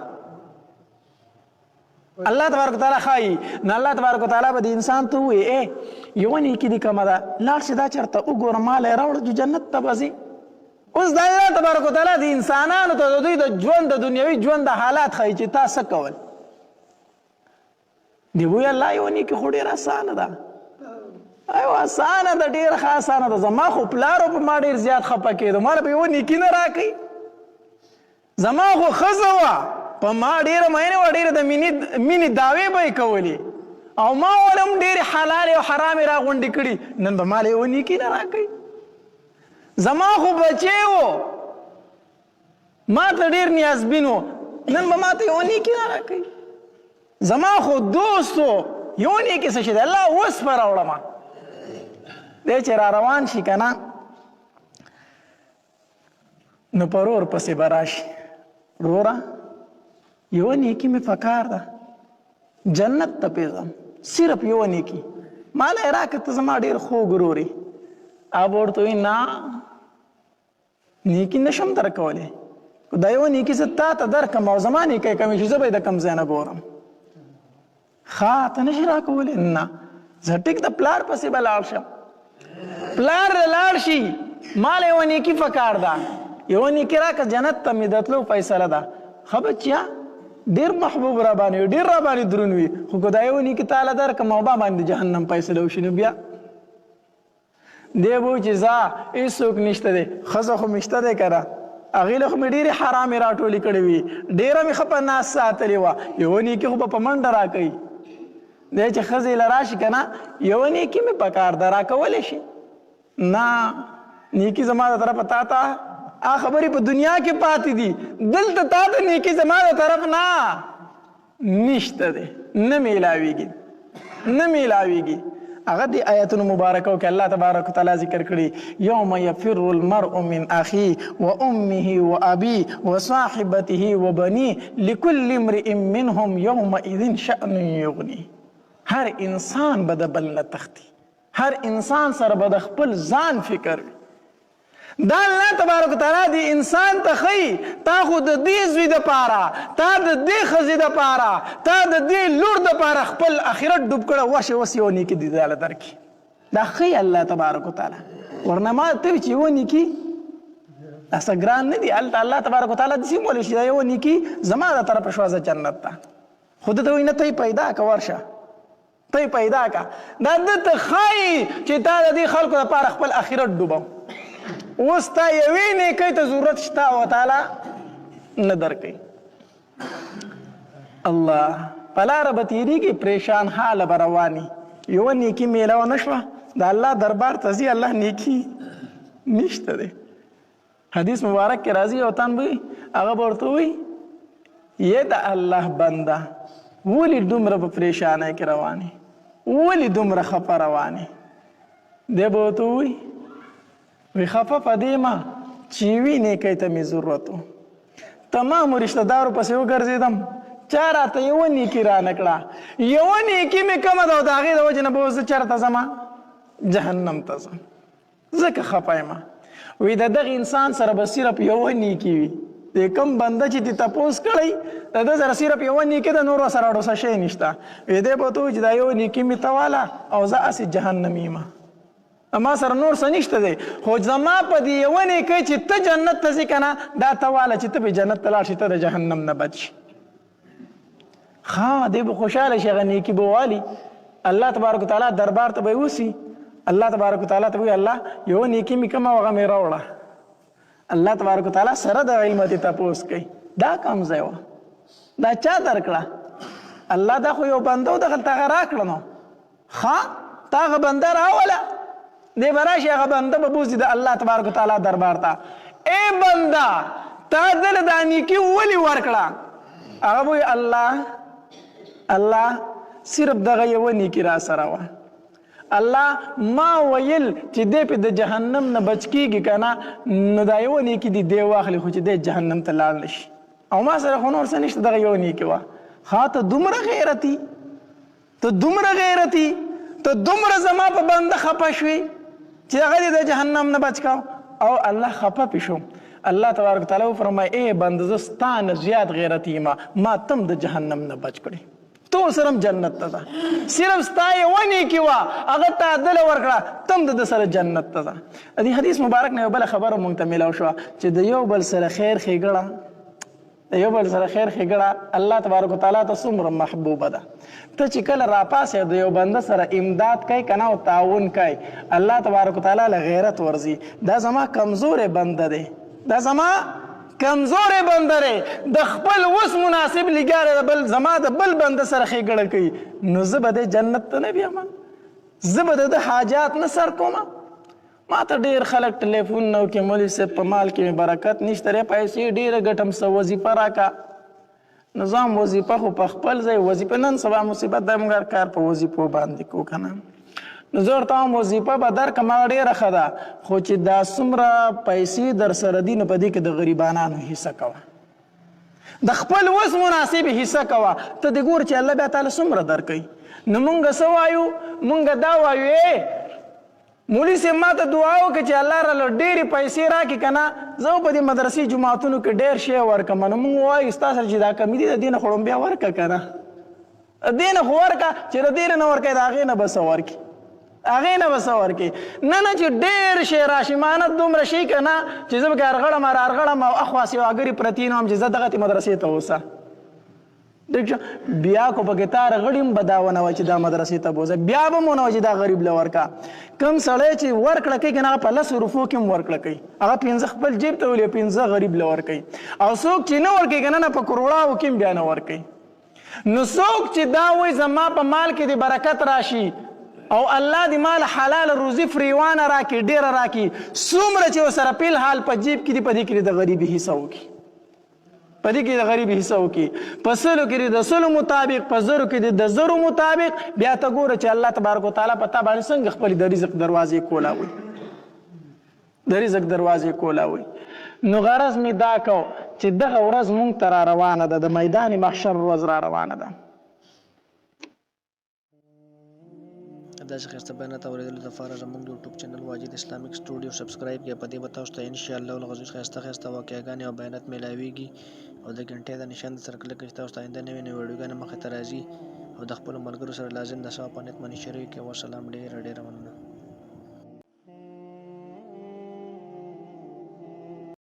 الله تبارک وتعالی ښایي نو الله تبارک وتعالی به د انسان ته ووایي یوه نیکي دې کمه ده لاړ شي دا چېرته وګوره ماله یې راوړه چې جنت ته به ځې اوس د الله تبارک وتعالی د انسانانو ته د دوی د ژوند د دنیوي ژوند د حالات ښایي چې تا څه کول دی وایي الله یو نیکي خو ډېره اسانه ده ایوه اسانه ده ډېره ښه اسانه ده زما خو پلارو په ما ډېر زیات خفه کېدو ما له به یوه نیکي نه راکوي زما خو ښځه وه په ما ډېره مینه وه ډېره د مینې دعوې به یې کولې او ما ول هم ډېرې حلالې او حرامې راغونډې کړي نن به ما له یوه نیکي نه راکوي زما خو بچی و ما ته ډېر نیازبین و نن به ما ته یوه نیکي نه راکوي زما خو دوست و یوه نیکي څه شي دی الله اوس به راوړمه دی چې را روان شي که نه نو په رور پسې به راشي وروره یوه نیکي مې پکار ده جنت ته پېځم صرف یوه نیکي ما له یې راکړه ته زما ډېر خوږ ورور یې هغه به ورته وایي نه نیکي نشم درکولی دا یوه نیکي زه تا ته درکړم او زما نیکۍ کمې شي زه به یې د کوم ځای نه ګورم ښه ته نشي راکولی نه زه ټیک د پلار پسې به لاړ شم پلار لاړ شي ما له یوه نیکي پکار ده یوه نیکي راکړه جنت ته مې د تلو فیصله ده ښه بچیا ډېر محبوب را باندې وي ډېر را باندې دروند وي خو که دا یو نیکي تاله درکړم او با باندې د جهنم فیصله وشي نو بیا دی به وایي چې ځه هېڅوک نشته دی ښځه خو مې شته دی که نه هغې له خو مې ډېرې حرامې راټولې کړې وي ډېره مې ښه په ناز ساتلې وه یوه نیکي خو به په منډه راکوي دی چې ښځې له راشي که نه یوه نیکي مې پکار ده راکولی شي نه نیکي زما د طرفه تا ته خبرې په دنیا کې پاتې دي دلته تا ته نیکي زما د طرف نه نشته دی نه میلاویږي نه میلاویږي هغه د آیتونو مبارکو کې الله تبارک وتعالی ذکر کړي یوم یفر المرء من اخیه وامه وابیه وصاحبته وبنیه لکل امرئ منهم یومئذ شأن یغنیه هر انسان به د بل نه تښتي هر انسان سره به د خپل ځان فکر وي دا الله تبارک وتعالی دی انسان ته ښیي تا خو د دې زوی دپاره تا د دې ښځې دپاره تا د دې لور دپاره خپل آخرت ډوب کړه ورشې اوس یوه نیکي دې دله درکړي دا ښیي الله تبارک وتعالی ورنه ما ته وایي چې یوه نیکي دا څه ګران نه دي هلته الله تبارک وتعالی داسې هم ویلی چې دا یوه نیکي زما د طرفه شوه زه جنت ته خو ده ته وایي نه ته یې پیدا که ورشه ته یې پیدا که دا ده ته ښایي چې تا د دې خلکو دپاره خپل آخرت ډوبم اوس تا یوې نیکۍ ته ضرورت شته او تعالی نه درکوي الله په لاره به تېرېږي پریشان حاله به رواني یوه نیکي میله ونه شوه د الله دربار ته ځي الله نیکي نشته دی حدیث مبارک کې راځي یو تن به هغه به ورته وایي یې د الله بنده ولې دومره په پریشانۍ کې روانې ولې دومره خفه روانې دی به ورته وایي وی خفه په دې ما چې یوې نیکۍ ته مې ضرورت و تمامو رشته دارو پسې وګرځېدم چا راته یوه نیکي رانه کړه یوه نیکي مې کمه ده او د هغې د وجې نه به اوس زه چېرته ځمه جهنم ته ځم ځکه خفه یم وی د دغه انسان سره به صرف یوه نیکي وي د کوم بنده چې دې تپوس کړی د ده سره صرف یوه نیکي ده نور ورسره اړوسه شی نشته وی دی به ورته وایي چې دا یوه نیکي مې ته واله او زه هسې جهنم یم ما سره نور څه نشته دی خو زما په دې یوه نیکۍ چې ته جنت ته ځې که نه دا ته واله چې ته به جنت ته لاړ شي ته د جهنم نه بچ شي ښه دی به خوشحاله شي هغه نیکي به والي الله تبارک وتعالی دربار ته به یې وسي الله تبارک وتعالی ته وایي الله یوه نیکي مې کومه هغه مې راوړه الله تبارک وتعالی سره د علم دې تپوس کوي دا کوم ځای وه دا چا درکړه الله دا خو یو بنده و دغلته هغه راکړه نو ښه تا هغه بنده راوله دی به راشي هغه بنده به بوځي د الله تبارک وتعالی دربار ته ای بنده تا دله دا نیکي ولې ورکړه هغه به وایي الله صرف دغه یوه نیکي را سره وه الله ما ویل چې دی پې د جهنم نه بچ کېږي که نه نو دا یوه نیکي دې دی واخلي خو چې دی جهنم ته لاړ نه شي او ما سره خو نور څه نشته دغه یوه نیکي وه ښه ته دومره غیرتي ته دومره زما په بنده خفه شوې چې هغه دې د جهنم نه بچ کړو او الله خفه پې شو الله تبارک وتعالی وفرمایي ای بنده زه ستا نه زیات غیرتي یم ما تم د جهنم نه بچ کړې تو سره جنت ته ده صرف ستا یوه نیکي وه هغه تا دله ورکړه تم د سره جنت ته ده. دې حدیث مبارک نه یو بله خبره مونږ ته میلاو شوه چې د یو بل سره خیر ښېګړه د یو بل سره خیر ښېګړه الله تبارک وتعالی ته څومره محبوبه ده. ته چې کله راپاسې د یو بنده سره امداد کوي که نه او تعاون کوي الله تبارک وتعالی له غیرت ورځي دا زما کمزوری بنده دی دا زما کمزوری بنده دی د خپل وس مناسب لګاره د بل زما د بل بنده سره ښېګړه کوي نو زه به د جنت ته نه بیاما زه به د حاجات نه سر کومه. ما ته ډېر خلک ټلیفون نه وکړي مولوي صاحب په مال کې مې برکت نشته دی پیسې ډېره ګټم څه وظیفه راکړه نظام وظیفه خو په خپل ځای وظیفه نن سبا مصیبت د موږ کار په وظیفو باندې کو که نه نو زه ورته وایم وظیفه به درکړم هغه ډېره ښه ده خو چې دا څومره پیسې در سره دي نو په دې کې د غریبانانو حصه کوه د خپل وس مناسب حصه کوه ته دې ګوره چې الله بیا تعالی څومره درکوي. نو مونږ څه وایو مونږ دا وایو مولوي صاحب ما ته دعا وکړه چې الله راله ډېرې پیسې راکړي که نه زه په دې مدرسې جوماتونو کې ډېر شی ورکړم نو مونږ وایو ستا سره چې دا کمي دي د دې نه خو بیا ورکړه که نه د دې نه خو ورکړه چې د دې نه ورکوې د هغې نه به څه ورکړي هغې نه به څه ورکړي نه چې ډېر شی راشي مانت دومره شي که نه چې زه پکې ارغړم رارغړم او اخواس یو اګرې پرتې نه وم چې زه دغتې مدرسې ته اوسه بیا کو پکې تا رغړیم به دا ونه وای چې دا مدرسې ته بوځه بیا به مو نه وای چې دا غریب له ورکه کوم سړی چې ورکړه کوي که نه هغه په 10 روپو کې هم ورکړه کوي هغه 15 خپل جیب ته ولي 15 غریب له ورکوي او څوک چې نه ورکوي که نه په کروړاو کې هم بیا نه ورکوي. نو څوک چې دا وایي زما په مال کې د برکت راشي او الله دې مال حلال روزي فریوانه راکړي ډېره راکړي څومره چې ورسره فی الحال په جیب کې دي په دې کې د غریبي حصه وکړي په دې کې د غریب حصه وکړي په سلو کې د سلو مطابق په زرو کې د زرو مطابق بیا ته ګوره چې الله تبارک وتعالی په تا باندې څنګه خپلې د رزق دروازې کولاوي د رزق دروازې کولاوي. نو غرض مې دا کو چې دغه ورځ مونږ ته را روانه ده د میدان محشر ورځ را روانه ده. داسې ښایسته بیانات اورېدلو دپاره زموږ د یوټیوب چینل واجد اسلامیک سټوډیو سبسکرایب کړئ په دې به تاسو ته انشاءالله العزیز ښایسته واقعګانې او بیانات میلاویږي او د غنټې د نشان د سره کلک کړئ چې تاسو ته آینده نوې ویډیوګانې مخې ته راځي او د خپلو ملګرو سره لازم د ثواب په نیت باندې شریک کړئ. والسلام ډېره مننه.